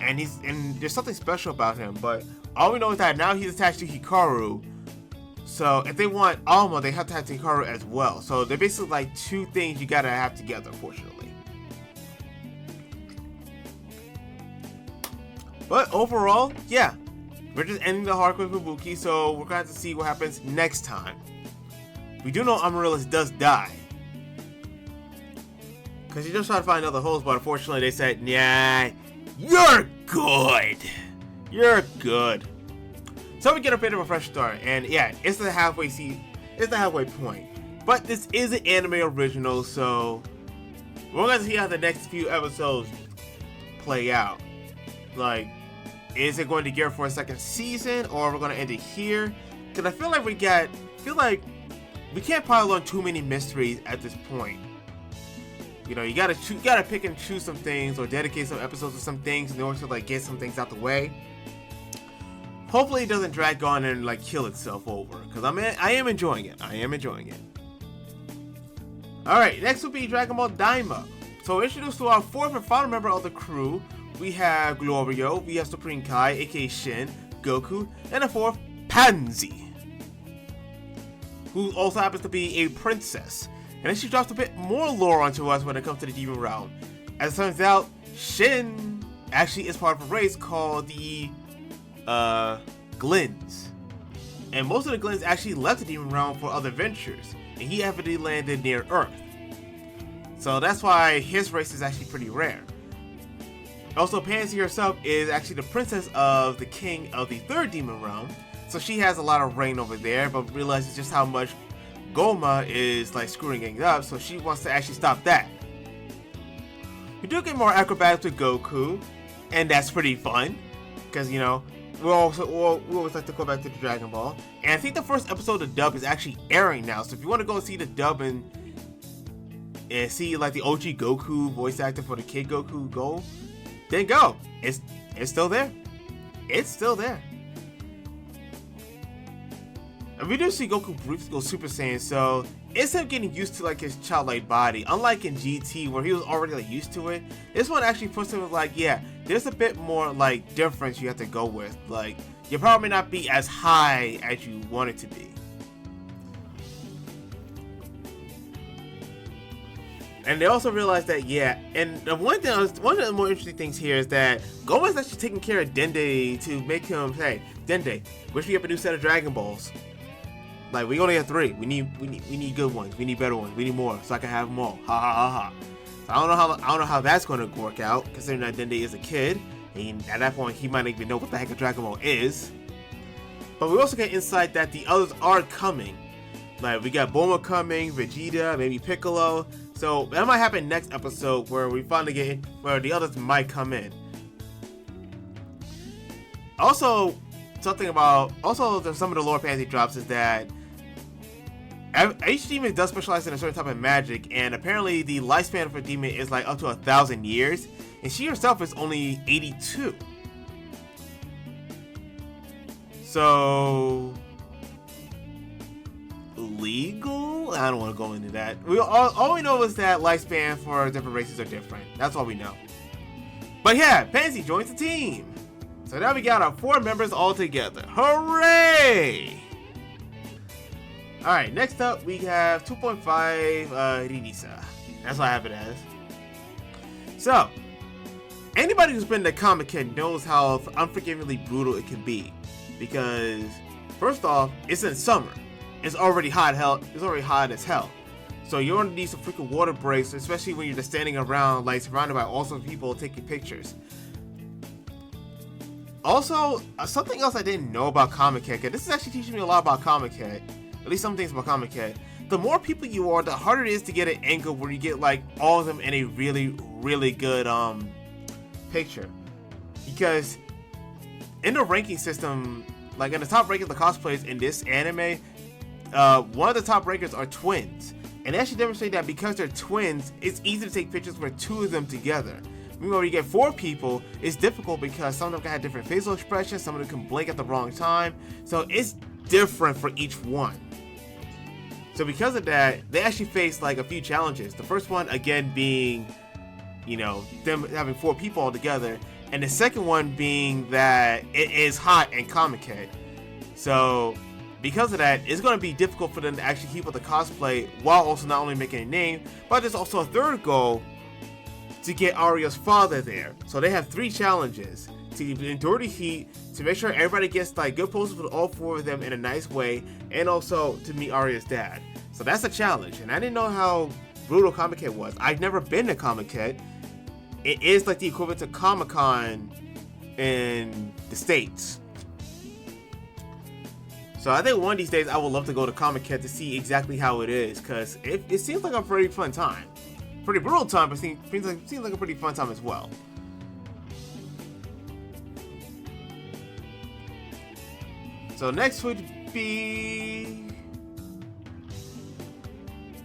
and there's something special about him, but all we know is that now he's attached to Hikaru, so if they want Alma, they have to have Hikaru as well, so they're basically like two things you gotta have together, unfortunately. But overall, yeah, we're just ending the arc with Fubuki, so we're going to have to see what happens next time. We do know Amaryllis does die, because he just tried to find other holes, but unfortunately they said, nah, you're good. You're good. So we get a bit of a fresh start, and yeah, it's the halfway point. But this is an anime original, so we're going to see how the next few episodes play out. Like, is it going to gear for a second season, or we're going to end it here? Because I feel like we can't pile on too many mysteries at this point. You know, you gotta pick and choose some things, or dedicate some episodes to some things in order to like get some things out the way. Hopefully, it doesn't drag on and like kill itself over, because I am enjoying it. All right, next will be Dragon Ball Daima. So introduced to our fourth and final member of the crew. We have Glorio, we have Supreme Kai, aka Shin, Goku, and the fourth, Pansy, who also happens to be a princess. And then she drops a bit more lore onto us when it comes to the Demon Realm. As it turns out, Shin actually is part of a race called the Glins. And most of the Glins actually left the Demon Realm for other ventures, and he happened to landed near Earth. So that's why his race is actually pretty rare. Also, Pansy herself is actually the princess of the king of the third Demon Realm, so she has a lot of reign over there, but realizes just how much Goma is like screwing things up, so she wants to actually stop that. We do get more acrobatics with Goku, and that's pretty fun, because you know, we always like to go back to the Dragon Ball, and I think the first episode of dub is actually airing now, so if you want to go see the dub and see like the OG Goku voice actor for the Kid Goku Go, then go. It's still there. It's still there. we do see Goku briefly go Super Saiyan, so it's him getting used to like his childlike body. Unlike in GT where he was already like used to it, this one actually puts him like, yeah, there's a bit more like difference you have to go with. Like your power may not be as high as you want it to be. And they also realized that, yeah, and one of the more interesting things here is that Goma's actually taking care of Dende to make him, hey, Dende, wish we have a new set of Dragon Balls. Like, we only have 3. We need good ones. We need better ones. We need more, so I can have them all. Ha ha ha ha. So I don't know how that's going to work out, considering that Dende is a kid, and at that point he might not even know what the heck a Dragon Ball is. But we also get insight that the others are coming. Like, we got Bulma coming, Vegeta, maybe Piccolo. So that might happen next episode where we finally get where the others might come in. Also, some of the lore panty drops is that each demon does specialize in a certain type of magic, and apparently the lifespan for a demon is like up to 1,000 years, and she herself is only 82. So legal? I don't want to go into that. All we know is that lifespan for different races are different. That's all we know. But yeah, Pansy joins the team. So now we got our 4 members all together. Hooray! Alright, next up we have 2.5 Rinisa. That's what I have it as. So, anybody who's been to Comic-Con knows how unforgivingly brutal it can be. Because, first off, it's in summer. It's already hot as hell. So you're gonna need some freaking water breaks, especially when you're just standing around like surrounded by awesome people taking pictures. Also, something else I didn't know about Comic-Con, this is actually teaching me a lot about Comic-Con, at least some things about Comic-Con. The more people you are, the harder it is to get an angle where you get like all of them in a really, really good picture. Because in the ranking system, like in the top ranking of the cosplayers in this anime, one of the top rankers are twins, and they actually demonstrate that because they're twins, it's easy to take pictures with 2 of them together. Meanwhile, when you get 4 people, it's difficult because some of them can have different facial expressions, some of them can blink at the wrong time, so it's different for each one. So because of that, they actually face like a few challenges. The first one, again, being, you know, them having 4 people all together, and the second one being that it is hot in Comic-Con. So because of that, it's going to be difficult for them to actually keep up the cosplay while also not only making a name, but there's also a third goal to get Arya's father there. So they have 3 challenges: to endure the heat, to make sure everybody gets like good poses with all 4 of them in a nice way, and also to meet Arya's dad. So that's a challenge, and I didn't know how brutal Comic-Con was. I've never been to Comic-Con. It is like the equivalent to Comic-Con in the States. So I think one of these days I would love to go to Comic-Con to see exactly how it is, because it seems like a pretty fun time. Pretty brutal time, but seems like a pretty fun time as well. So next would be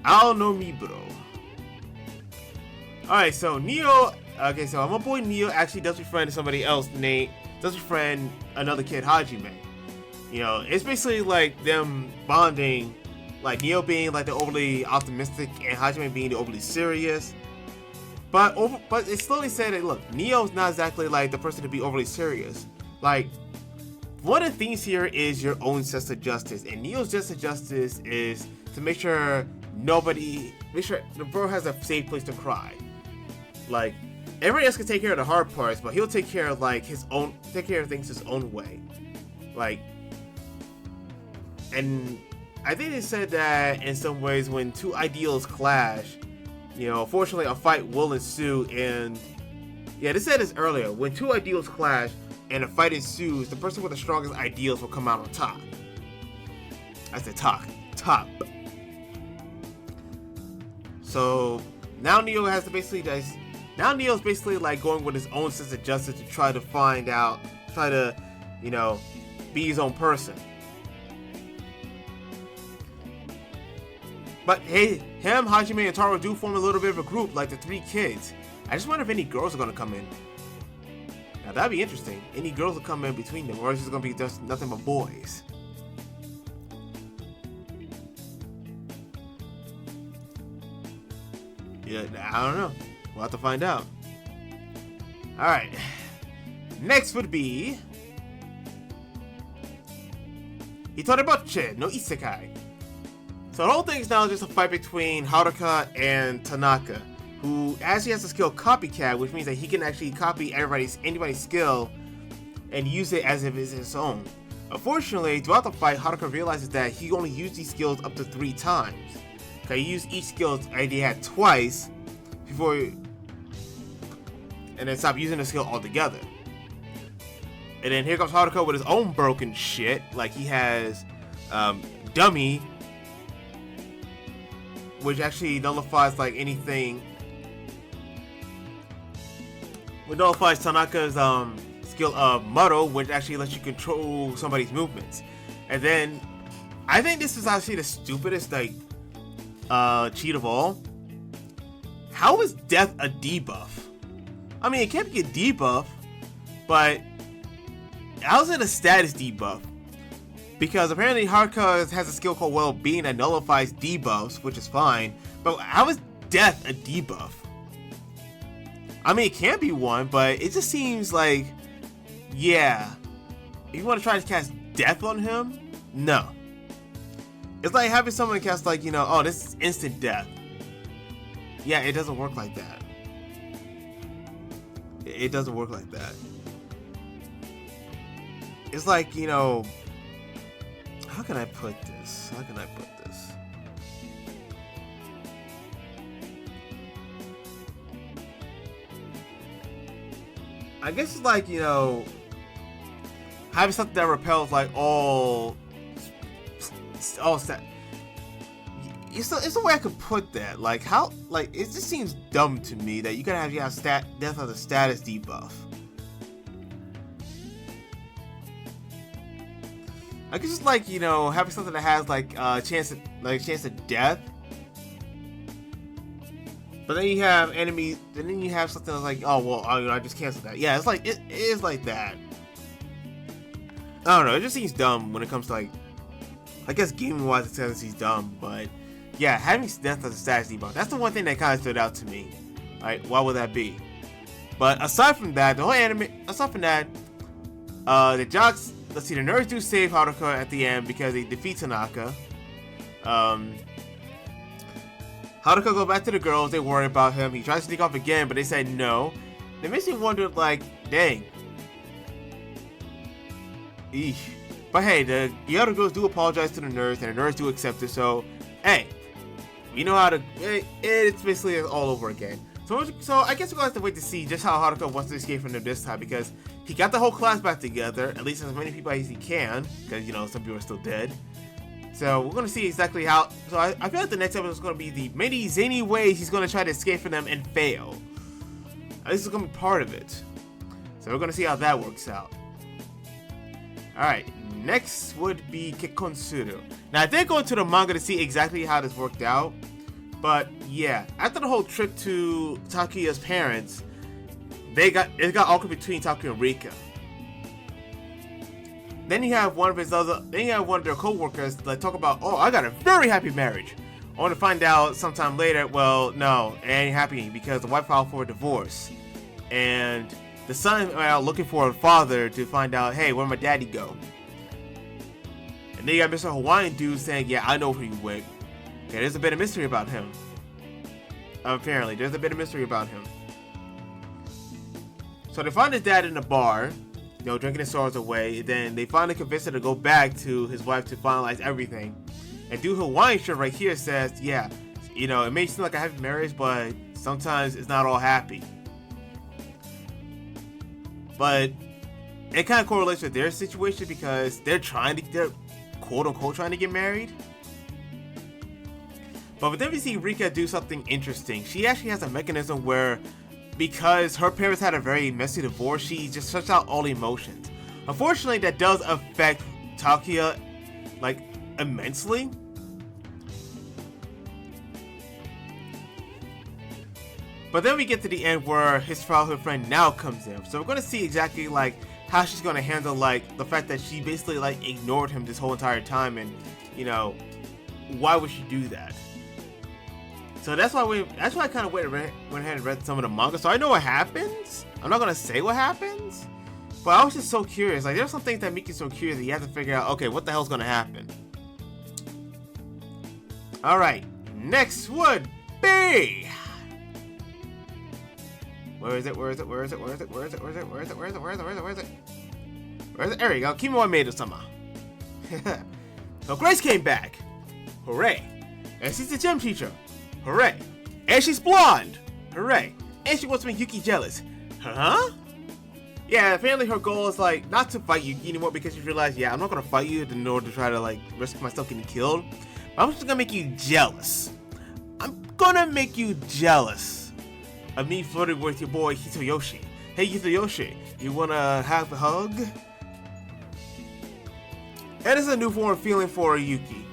Ao no Miburo. Alright, so Neo, okay, so my boy Neo actually does befriend somebody else does befriend another kid, Hajime. You know, it's basically like them bonding, like Neo being like the overly optimistic and Hajime being the overly serious. But it's slowly said that, look, Neo's not exactly like the person to be overly serious. Like, one of the things here is your own sense of justice, and Neo's sense of justice is to make sure the bro has a safe place to cry. Like, everybody else can take care of the hard parts, but he'll take care of things his own way. Like, and I think they said that in some ways when 2 ideals clash, you know, fortunately a fight will ensue, and yeah, they said this earlier, when 2 ideals clash and a fight ensues, the person with the strongest ideals will come out on top. I said top. So now Neo's basically like going with his own sense of justice to try to, you know, be his own person. But hey, him, Hajime, and Taro do form a little bit of a group, like the 3 kids. I just wonder if any girls are gonna come in. Now that'd be interesting. Any girls will come in between them, or is it gonna be just nothing but boys? Yeah, I don't know. We'll have to find out. Alright. Next would be Hitorebachi no Isekai. So the whole thing is now just a fight between Haruka and Tanaka, who actually has the skill Copycat, which means that he can actually copy anybody's skill and use it as if it's his own. Unfortunately, throughout the fight, Haruka realizes that he only used these skills up to 3 times. Okay, he used each skill he had twice before, and then stopped using the skill altogether. And then here comes Haruka with his own broken shit. Like he has Dummy, which actually nullifies like anything. Which nullifies Tanaka's skill of Muddle, which actually lets you control somebody's movements. And then I think this is actually the stupidest like cheat of all. How is death a debuff? I mean, it can't be a debuff, but how's it a status debuff? Because apparently Haruka has a skill called Well-Being that nullifies debuffs, which is fine. But how is death a debuff? I mean, it can be one, but it just seems like, yeah, if you want to try to cast death on him, no. It's like having someone cast like, you know, oh, this is instant death. Yeah, it doesn't work like that. It doesn't work like that. It's like, you know, how can I put this? How can I put this? I guess it's like, you know, having something that repels like all stat. It's the way I could put that. Like how, like it just seems dumb to me that you gotta have death as a status debuff. I guess it's like, you know, having something that has like chance of death, but then you have enemies, and then you have something that's like, oh well, I just canceled that. Yeah, it's like it is like that. I don't know. It just seems dumb when it comes to like, I guess gaming wise, it says he's dumb, but yeah, having death as a status debuff, that's the one thing that kind of stood out to me. Right? Why would that be? But aside from that, the whole anime, aside from that, the jocks. Let's see, the nerds do save Haruka at the end because they defeat Tanaka. Haruka goes back to the girls, they worry about him. He tries to sneak off again, but they say no. It makes me wonder, like, dang. Eesh. But hey, the other girls do apologize to the nerds, and the nerds do accept it, so, hey, we know how to, it's basically all over again. So I guess we're going to have to wait to see just how Haruka wants to escape from them this time, because he got the whole class back together, at least as many people as he can, because, you know, some people are still dead. So we're going to see exactly how, so I feel like the next episode is going to be the many zany ways he's going to try to escape from them and fail. This is going to be part of it. So we're going to see how that works out. Alright, next would be Kekonsuru. Now I did go into the manga to see exactly how this worked out. But yeah, after the whole trip to Takuya's parents, it got awkward between Takuya and Rika. Then you have one of their co-workers like talk about, oh, I got a very happy marriage. I want to find out sometime later, well, no, it ain't happy because the wife filed for a divorce. And the son went out looking for a father to find out, hey, where'd my daddy go? And then you got Mr. Hawaiian dude saying, yeah, I know where you went. Okay, there's a bit of mystery about him. Apparently, there's a bit of mystery about him. So they find his dad in a bar, you know, drinking his sorrows away. Then they finally convince him to go back to his wife to finalize everything. And dude Hawaiian shirt right here says, yeah, you know, it may seem like a happy marriage, but sometimes it's not all happy. But it kind of correlates with their situation because they're quote unquote trying to get married. But then we see Rika do something interesting. She actually has a mechanism where, because her parents had a very messy divorce, she just shuts out all emotions. Unfortunately, that does affect Takuya, like, immensely. But then we get to the end where his childhood friend now comes in. So we're going to see exactly, like, how she's going to handle, like, the fact that she basically, like, ignored him this whole entire time. And, you know, why would she do that? So that's why I kind of went ahead and read some of the manga, so I know what happens. I'm not gonna say what happens, but I was just so curious. Like, there's some things that make you so curious that you have to figure out, okay, what the hell's gonna happen? All right, next would be. Where is it? Where is it? Where is it? Where is it? Where is it? Where is it? Where is it? Where is it? Where is it? Where is it? Where is it? Where is it? There you go. Kimi wa Maid-sama. So Grace came back. Hooray! And she's a gym teacher. Hooray! And she's blonde. Hooray! And she wants to make Yuki jealous. Huh? Yeah, apparently her goal is like not to fight Yuki anymore because she realized, yeah, I'm not gonna fight you in order to try to like risk myself getting killed. But I'm just gonna make you jealous. I'm gonna make you jealous of me flirting with your boy Hitoyoshi. Hey Hitoyoshi, you wanna have a hug? And it's a new form of feeling for Yuki.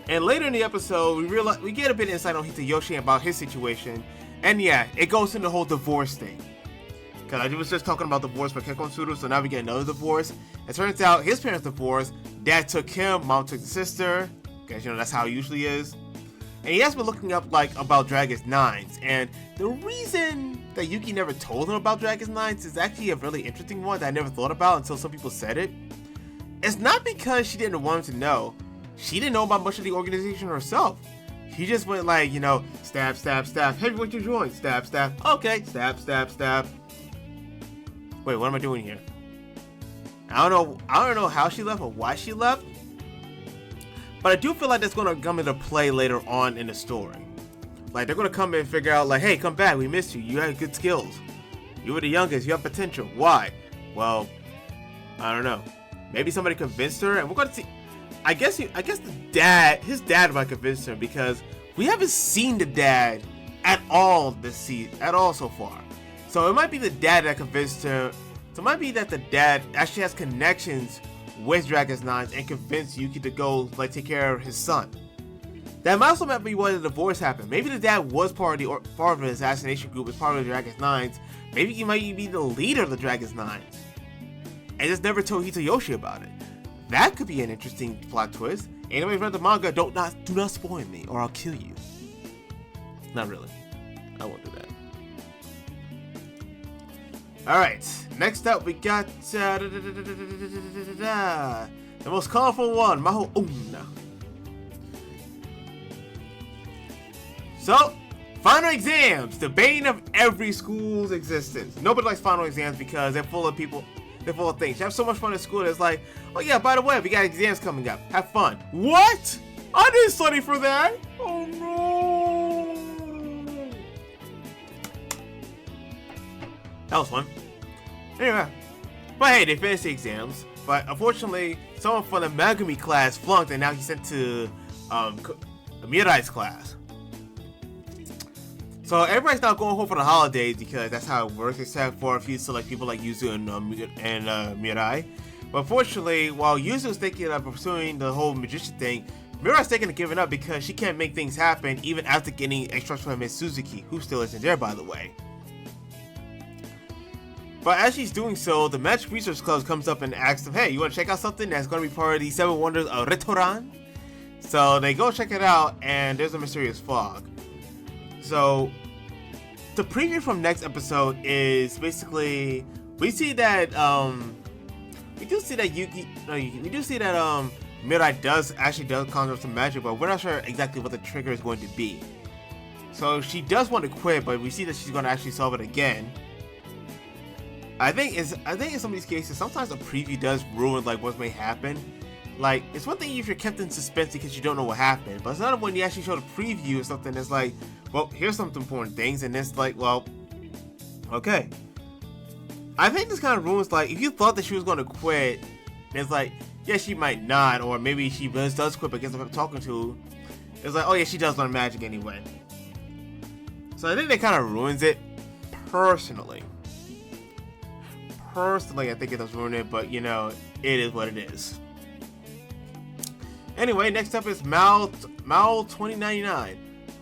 And later in the episode, we get a bit of insight on Hitoyoshi about his situation. And yeah, it goes into the whole divorce thing. Because I was just talking about divorce for Kekkon Suru, so now we get another divorce. It turns out his parents divorced. Dad took him, mom took the sister. Because, you know, that's how it usually is. And he has been looking up, like, about Dragon's Nines. And the reason that Yuki never told him about Dragon's Nines is actually a really interesting one that I never thought about until some people said it. It's not because she didn't want him to know. She didn't know about much of the organization herself. She just went like, you know, stab, stab, stab. Hey, what you join? Stab, stab. Okay, stab, stab, stab. Wait, what am I doing here? I don't know how she left or why she left. But I do feel like that's going to come into play later on in the story. Like, they're going to come and figure out, like, hey, come back. We missed you. You had good skills. You were the youngest. You have potential. Why? Well, I don't know. Maybe somebody convinced her, and we're going to see. I guess his dad might convince her because we haven't seen the dad at all this season, at all so far. So it might be the dad that convinced her. So it might be that the dad actually has connections with Dragon's Nines and convinced Yuki to go like take care of his son. That might also be why the divorce happened. Maybe the dad was part of the assassination group as part of the Dragon's Nines. Maybe he might be the leader of the Dragon's Nines and just never told Hitoyoshi about it. That could be an interesting plot twist. Anyway, read the manga, do not spoil me or I'll kill you. Not really. I won't do that. Alright, next up we got the most colorful one, Maho Una. So, final exams, the bane of every school's existence. Nobody likes final exams because they're full of people. They're full of things. You have so much fun in school. It's like, oh yeah, by the way, we got exams coming up. Have fun. What? I didn't study for that. Oh no. That was fun. Anyway, but hey, they finished the exams. But unfortunately, someone from the Megumi class flunked, and now he's sent to Mirai's class. So everybody's not going home for the holidays because that's how it works, except for a few select people like Yuzu and Mirai. But unfortunately, while Yuzu is thinking of pursuing the whole magician thing, Mirai's thinking of giving up because she can't make things happen even after getting instructions from Miss Suzuki, who still isn't there, by the way. But as she's doing so, the Magic Research Club comes up and asks them, hey, you want to check out something that's going to be part of the 7 Wonders of Retoran? So they go check it out, and there's a mysterious fog. So, the preview from next episode is basically we do see that Mirai does conjure up some magic, but we're not sure exactly what the trigger is going to be. So she does want to quit, but we see that she's going to actually solve it again. I think in some of these cases, sometimes a preview does ruin like what may happen. Like, it's one thing if you're kept in suspense because you don't know what happened, but it's another when you actually show the preview or something that's like, well, here's some important things, and it's like, well, okay. I think this kind of ruins, like, if you thought that she was going to quit, it's like, yeah, she might not, or maybe she does quit but guess what I'm talking to. It's like, oh yeah, she does learn magic anyway. So I think that kind of ruins it, personally. Personally, I think it does ruin it, but, you know, it is what it is. Anyway, next up is Mal 2099.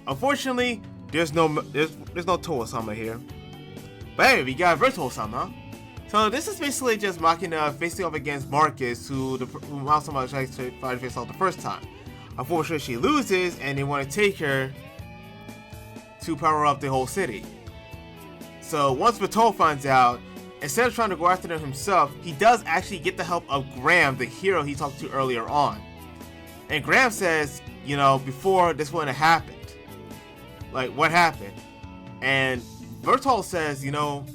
Unfortunately, there's no Towa-sama here. But hey, we got Virtual-sama. So this is basically just Makina facing off against Marcus, who Mal-sama tries to fight face off the first time. unfortunately she loses, and they want to take her to power up the whole city. So once Bertol finds out, instead of trying to go after them himself, he does actually get the help of Graham, the hero he talked to earlier on. And Graham says, before this wouldn't have happened. Like, what happened? And Bertol says, yeah,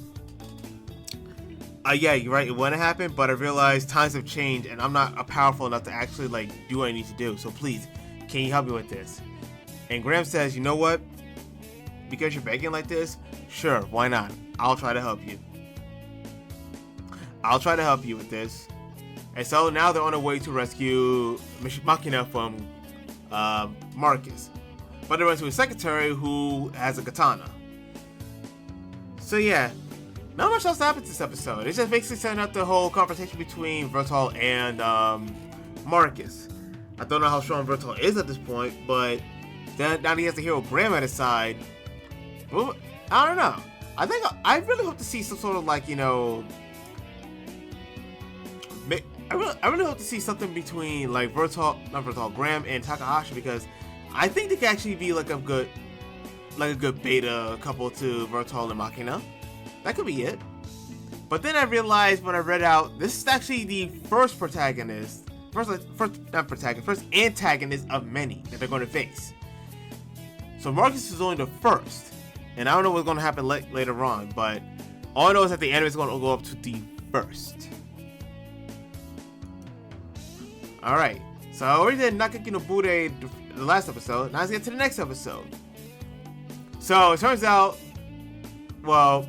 you're right, it wouldn't have happened, but I realized times have changed and I'm not powerful enough to actually, do what I need to do. So please, can you help me with this? And Graham says, you know what? Because you're begging like this, sure, why not? I'll try to help you. I'll try to help you with this. And so now they're on their way to rescue Machina from Marcus. But they run into his secretary who has a katana. So yeah, not much else happened this episode. It's just basically setting up the whole confrontation between Bertol and Marcus. I don't know how strong Bertol is at this point, but then now he has the hero Graham at his side. Well, I don't know. I really hope to see some sort of I really hope to see something between Graham and Takahashi, because I think they could actually be a good beta couple to Bertol and Machina. That could be it. But then I realized when I read out, this is actually the first antagonist of many that they're going to face. So Marcus is only the first. And I don't know what's going to happen later on, but all I know is that the anime is going to go up to the first. Alright, so I already did Nakaki no Bude the last episode. Now let's get to the next episode. So it turns out, well,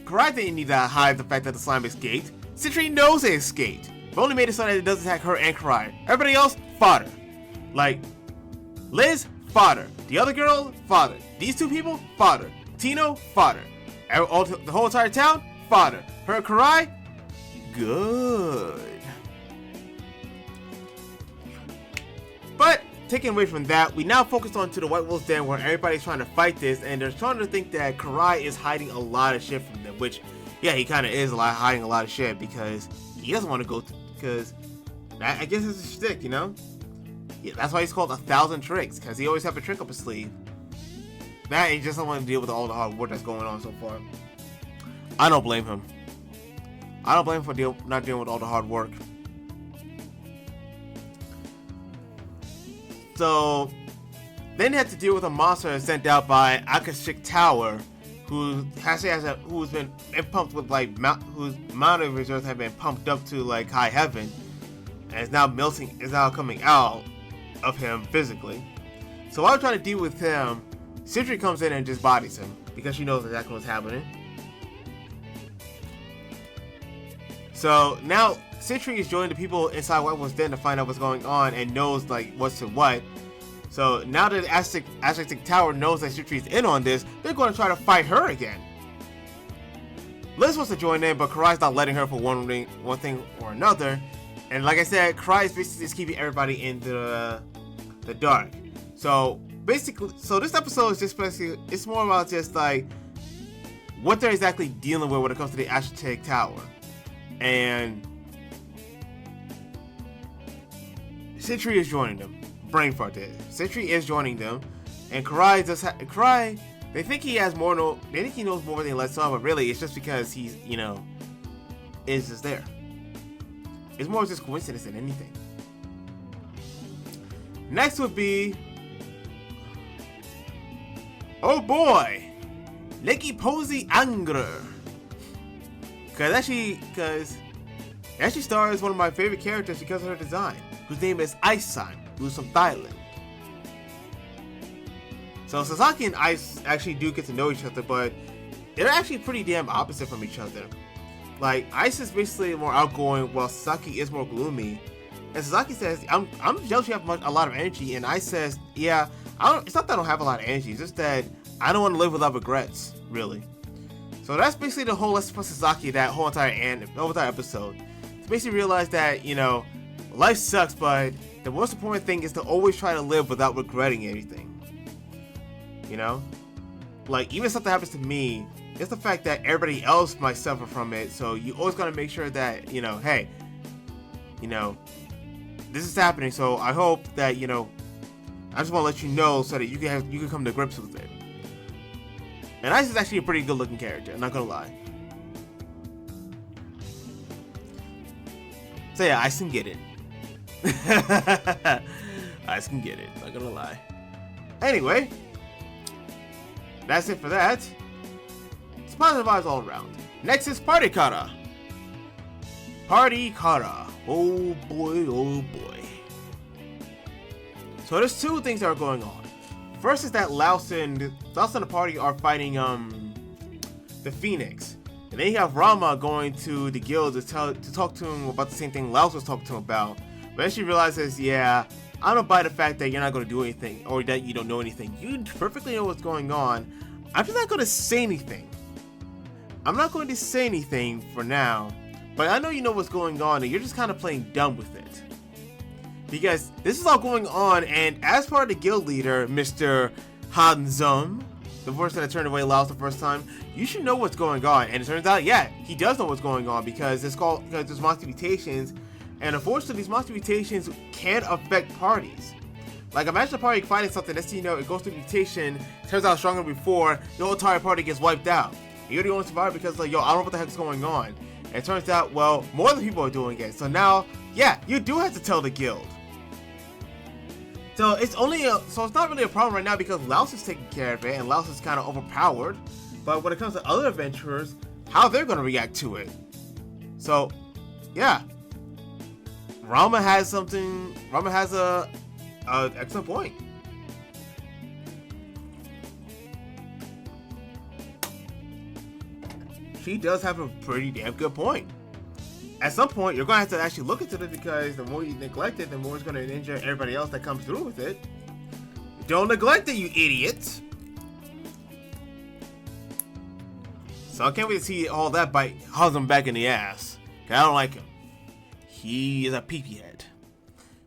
Karai didn't need to hide the fact that the slime escaped. Sentry knows it escaped, but only made it so that it doesn't attack her and Karai. Everybody else, fodder. Liz, fodder. The other girl, fodder. These two people, fodder. Tino, fodder. The whole entire town, fodder. Her and Karai, good. But taking away from that, we now focus on to the White Wolf's Den, where everybody's trying to fight this, and they're trying to think that Karai is hiding a lot of shit from them, which, yeah, he kind of is hiding a lot of shit, because he doesn't want to go, because I guess it's a shtick, Yeah, that's why he's called 1,000 Tricks, because he always has a trick up his sleeve. That he just don't want to deal with all the hard work that's going on so far. I don't blame him. I don't blame him for not dealing with all the hard work. So then they had to deal with a monster sent out by Akashic Tower, who's been pumped with whose mountain reserves have been pumped up to high heaven, and is now coming out of him physically. So while trying to deal with him, Sentry comes in and just bodies him because she knows exactly what's happening. So now Sentry is joining the people inside White Wolf's Den to find out what's going on and knows what's to what. So now that Aztec Tower knows that Sentry's in on this, they're going to try to fight her again. Liz wants to join in, but Karai's not letting her for one thing or another. And like I said, Karai is basically just keeping everybody in the dark. So basically, this episode is just basically, it's more about just what they're exactly dealing with when it comes to the Aztec Tower. And Sentry is joining them. Brain fart did. Sentry is joining them, and Karai, they think he has more. They think he knows more than he lets on, but really, it's just because he's, is just there. It's more just coincidence than anything. Next would be, oh boy, NegaPosi Anger. Because she stars one of my favorite characters because of her design, whose name is Ice-san, who's from Thailand. So Sasaki and Ice actually do get to know each other, but they're actually pretty damn opposite from each other. Ice is basically more outgoing, while Sasaki is more gloomy. And Sasaki says, I'm jealous you have a lot of energy, and Ice says, yeah, it's not that I don't have a lot of energy, it's just that I don't want to live without regrets, really. So that's basically the whole lesson for Sasaki, that whole entire episode. To basically realize that, life sucks, but the most important thing is to always try to live without regretting anything. Even if something happens to me, it's the fact that everybody else might suffer from it, so you always gotta make sure that, hey, this is happening, so I hope that, I just want to let you know so that you can come to grips with it. And Ice is actually a pretty good looking character, I'm not gonna lie. So yeah, Ice can get it. Ice can get it, not gonna lie. Anyway, that's it for that. It's positive vibes all around. Next is Party Kara. Party Kara. Oh boy, oh boy. So there's two things that are going on. First is that Laos and the party are fighting the Phoenix. And then you have Rama going to the guild to talk to him about the same thing Laos was talking to him about. But then she realizes, yeah, I don't buy the fact that you're not going to do anything or that you don't know anything. You perfectly know what's going on. I'm just not going to say anything. I'm not going to say anything for now, but I know you know what's going on and you're just kind of playing dumb with it. Because this is all going on, and as part of the guild leader, Mr. Hanzum, the person that turned away Laos the first time, you should know what's going on. And it turns out, yeah, he does know what's going on because there's monster mutations, and unfortunately these monster mutations can affect parties. Like, imagine a party fighting something, next thing you know, it goes through mutation, turns out stronger than before, the whole entire party gets wiped out. You're the only survivor because, like, yo, I don't know what the heck's going on. And it turns out, well, more than people are doing it. So now, yeah, you do have to tell the guild. So it's not really a problem right now because Laos is taking care of it and Laos is kind of overpowered. But when it comes to other adventurers, how they're going to react to it. So, yeah. Rama has a excellent point. She does have a pretty damn good point. At some point, you're going to have to actually look into it because the more you neglect it, the more it's going to injure everybody else that comes through with it. Don't neglect it, you idiot! So I can't wait to see all that bite Hanzum back in the ass. Cause I don't like him. He is a peepee head.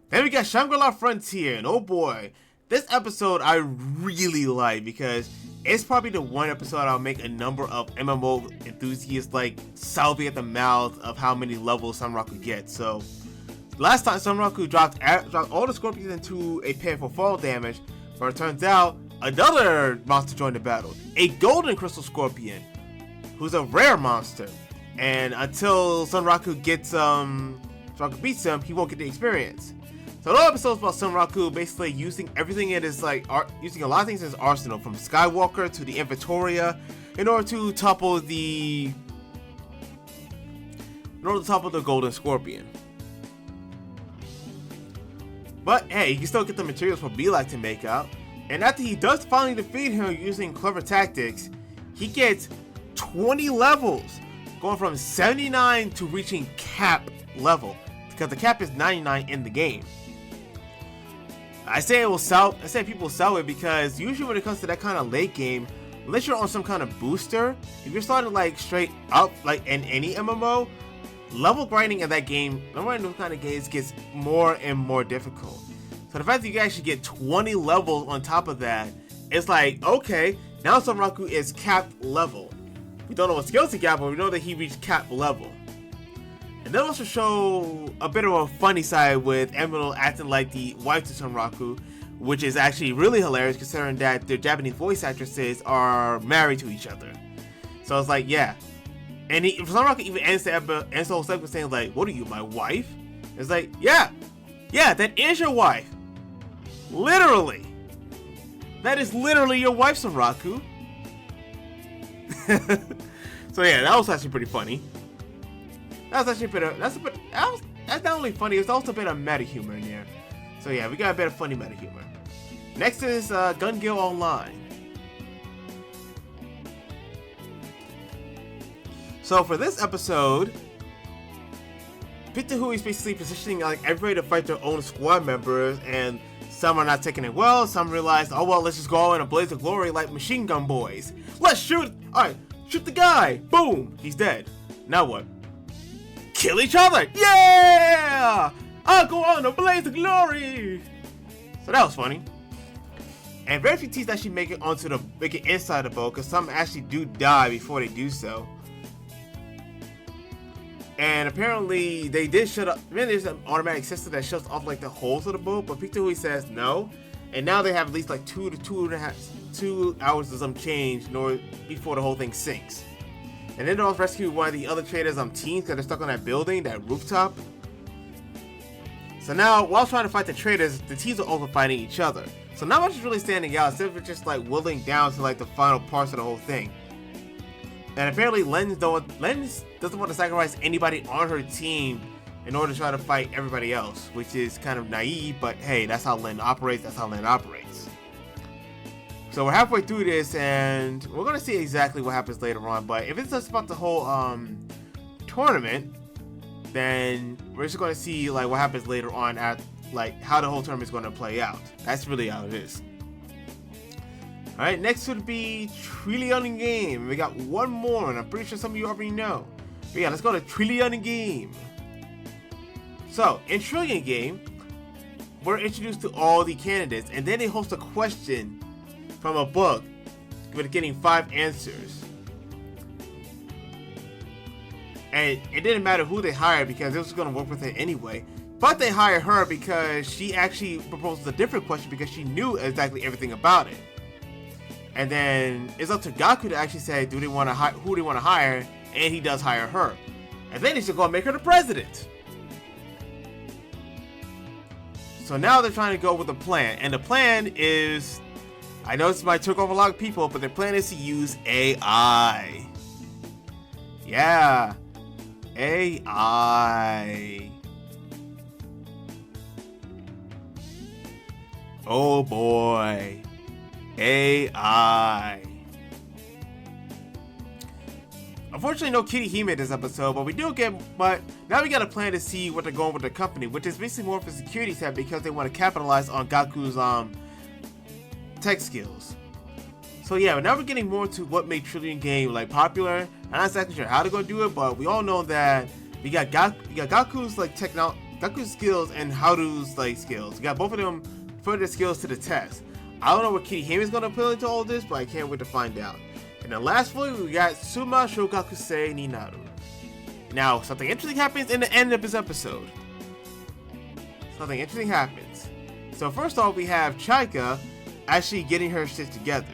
Then we got Shangri-La Frontier, and oh boy, this episode I really like because it's probably the one episode I'll make a number of MMO enthusiasts like salivate at the mouth of how many levels Sunraku gets. So last time Sunraku dropped all the scorpions into a pit for fall damage, but it turns out another monster joined the battle, a golden crystal scorpion, who's a rare monster. And until Sunraku beats him, he won't get the experience. So the episode's about Sunraku basically using everything in his using a lot of things in his arsenal, from Skywalker to the Inventoria, in order to topple the Golden Scorpion. But hey, you can still get the materials for Belak to make out. And after he does finally defeat him using clever tactics, he gets 20 levels, going from 79 to reaching cap level, because the cap is 99 in the game. I say people sell it because usually when it comes to that kind of late game, unless you're on some kind of booster, if you're starting like straight up like in any MMO, level grinding in that game, those kind of games gets more and more difficult. So the fact that you can actually get 20 levels on top of that, it's like, okay, now Sunraku is capped level. We don't know what skills he got, but we know that he reached cap level. And they'll also show a bit of a funny side with Emerald acting like the wife to Sunraku, which is actually really hilarious considering that the Japanese voice actresses are married to each other. So it's like, yeah. And Sunraku even ends the whole segment saying like, what are you, my wife? It's like, yeah, that is your wife. Literally. That is literally your wife, Sunraku. So yeah, that was actually pretty funny. That's not only funny, it's also a bit of meta humor in there. So yeah, we got a bit of funny meta humor. Next is Gun Guild Online. So for this episode, Victor Hui is basically positioning like everybody to fight their own squad members, and some are not taking it well. Some realize, oh well, let's just go in a blaze of glory like machine gun boys. Let's shoot! Alright, shoot the guy! Boom! He's dead. Now what? Kill each other! Yeah! I'll go on a blaze of glory! So that was funny. And very few teams actually make it inside the boat, because some actually do die before they do so. And apparently they did shut up. There's an automatic system that shuts off like the holes of the boat, but Victor Hui says no. and now they have at least like 2 hours of some change before the whole thing sinks. And then they also rescue one of the other traders' teams because they're stuck on that building, that rooftop. So now, while trying to fight the traders, the teams are also fighting each other. So not much is really standing out, instead of just like whittling down to like the final parts of the whole thing. And apparently Lens doesn't want to sacrifice anybody on her team in order to try to fight everybody else, which is kind of naive, but hey, that's how Len operates, So we're halfway through this, and we're going to see exactly what happens later on, but if it's just about the whole tournament, then we're just going to see like what happens later on at like how the whole tournament is going to play out. That's really how it is. Alright, next would be Trillion Game. We got one more, and I'm pretty sure some of you already know. But yeah, let's go to Trillion Game. So, in Trillion Game, we're introduced to all the candidates, and then they host a question from a book with getting 5 answers. And it didn't matter who they hired because it was going to work with it anyway. But they hired her because she actually proposes a different question because she knew exactly everything about it. And then it's up to Gaku to actually say, who they want to hire, and he does hire her. And then he should go and make her the president. So now they're trying to go with a plan, and the plan is, I know this might took over a lot of people, but their plan is to use AI. Yeah, AI. Oh boy, AI. Unfortunately, no Kirihime this episode, but now we got a plan to see what they're going with the company, which is basically more of a security set because they want to capitalize on Gaku's tech skills. So yeah, but now we're getting more to what made Trillion Game like popular. I'm not exactly sure how they're gonna do it, but we all know that we got Gaku's like Gaku's skills and Haru's like skills. We got both of them put their skills to the test. I don't know what Kirihime is gonna put into all this, but I can't wait to find out. And then lastly, we got Suma Shogakusei ni Naru. Now, something interesting happens in the end of this episode. Something interesting happens. So first off, we have Chika actually getting her shit together,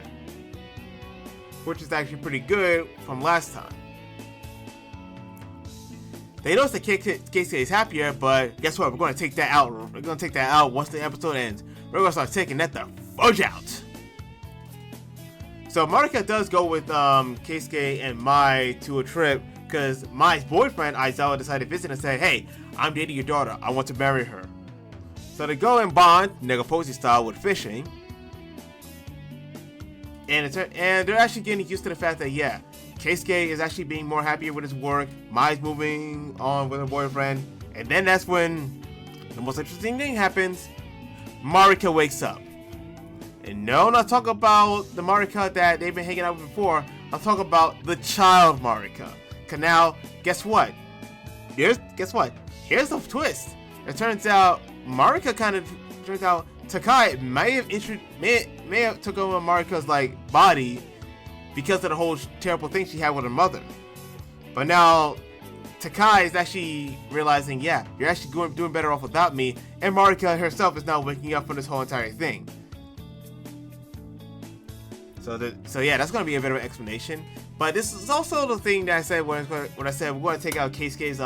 which is actually pretty good from last time. They notice that Keisuke is happier, but guess what? We're going to take that out. We're going to take that out once the episode ends. We're going to start taking that the fudge out. So Marika does go with Keisuke and Mai to a trip because Mai's boyfriend Aizawa decided to visit and say, hey, I'm dating your daughter. I want to marry her. So they go and bond, NegaPosi style, with fishing. And they're actually getting used to the fact that, yeah, Keisuke is actually being more happier with his work. Mai's moving on with her boyfriend. And then that's when the most interesting thing happens. Marika wakes up. And no, I'm not talking about the Marika that they've been hanging out with before. I'm talking about the child Marika. Cause now, guess what? Here's the twist. It turns out Takai may have took over Marika's like body because of the whole terrible thing she had with her mother. But now Takai is actually realizing, yeah, you're actually doing better off without me, and Marika herself is now waking up from this whole entire thing. So yeah, that's gonna be a bit of an explanation. But this is also the thing that I said when I said we're going to take out Keisuke's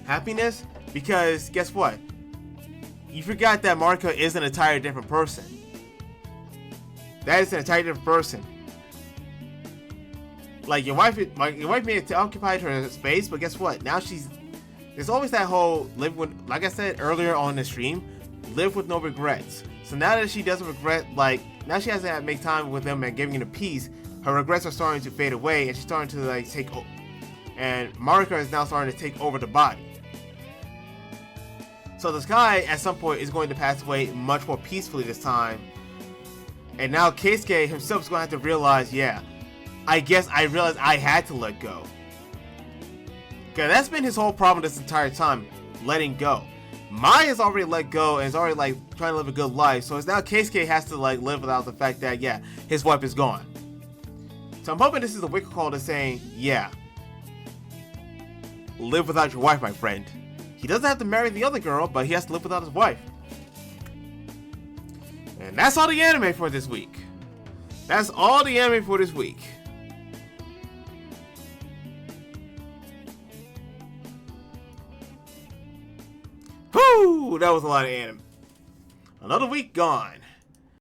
happiness, because guess what? You forgot that Marika is an entirely different person. That is an entirely different person. Like your wife may have occupied her space, but guess what? Now there's always that whole live with, like I said earlier on the stream, live with no regrets. So now that she doesn't regret, like now she has to make time with them and giving it a peace, her regrets are starting to fade away, and she's starting to like and Marika is now starting to take over the body. So this guy at some point is going to pass away much more peacefully this time. And now Keisuke himself is going to have to realize, yeah, I guess I realized I had to let go. Okay, that's been his whole problem this entire time, letting go. Mai has already let go and is already like trying to live a good life, so it's now Keisuke has to like live without the fact that, yeah, his wife is gone. So I'm hoping this is a wake-up call to saying, yeah, live without your wife, my friend. He doesn't have to marry the other girl, but he has to live without his wife. And that's all the anime for this week. That's all the anime for this week. Whew, that was a lot of anime. Another week gone.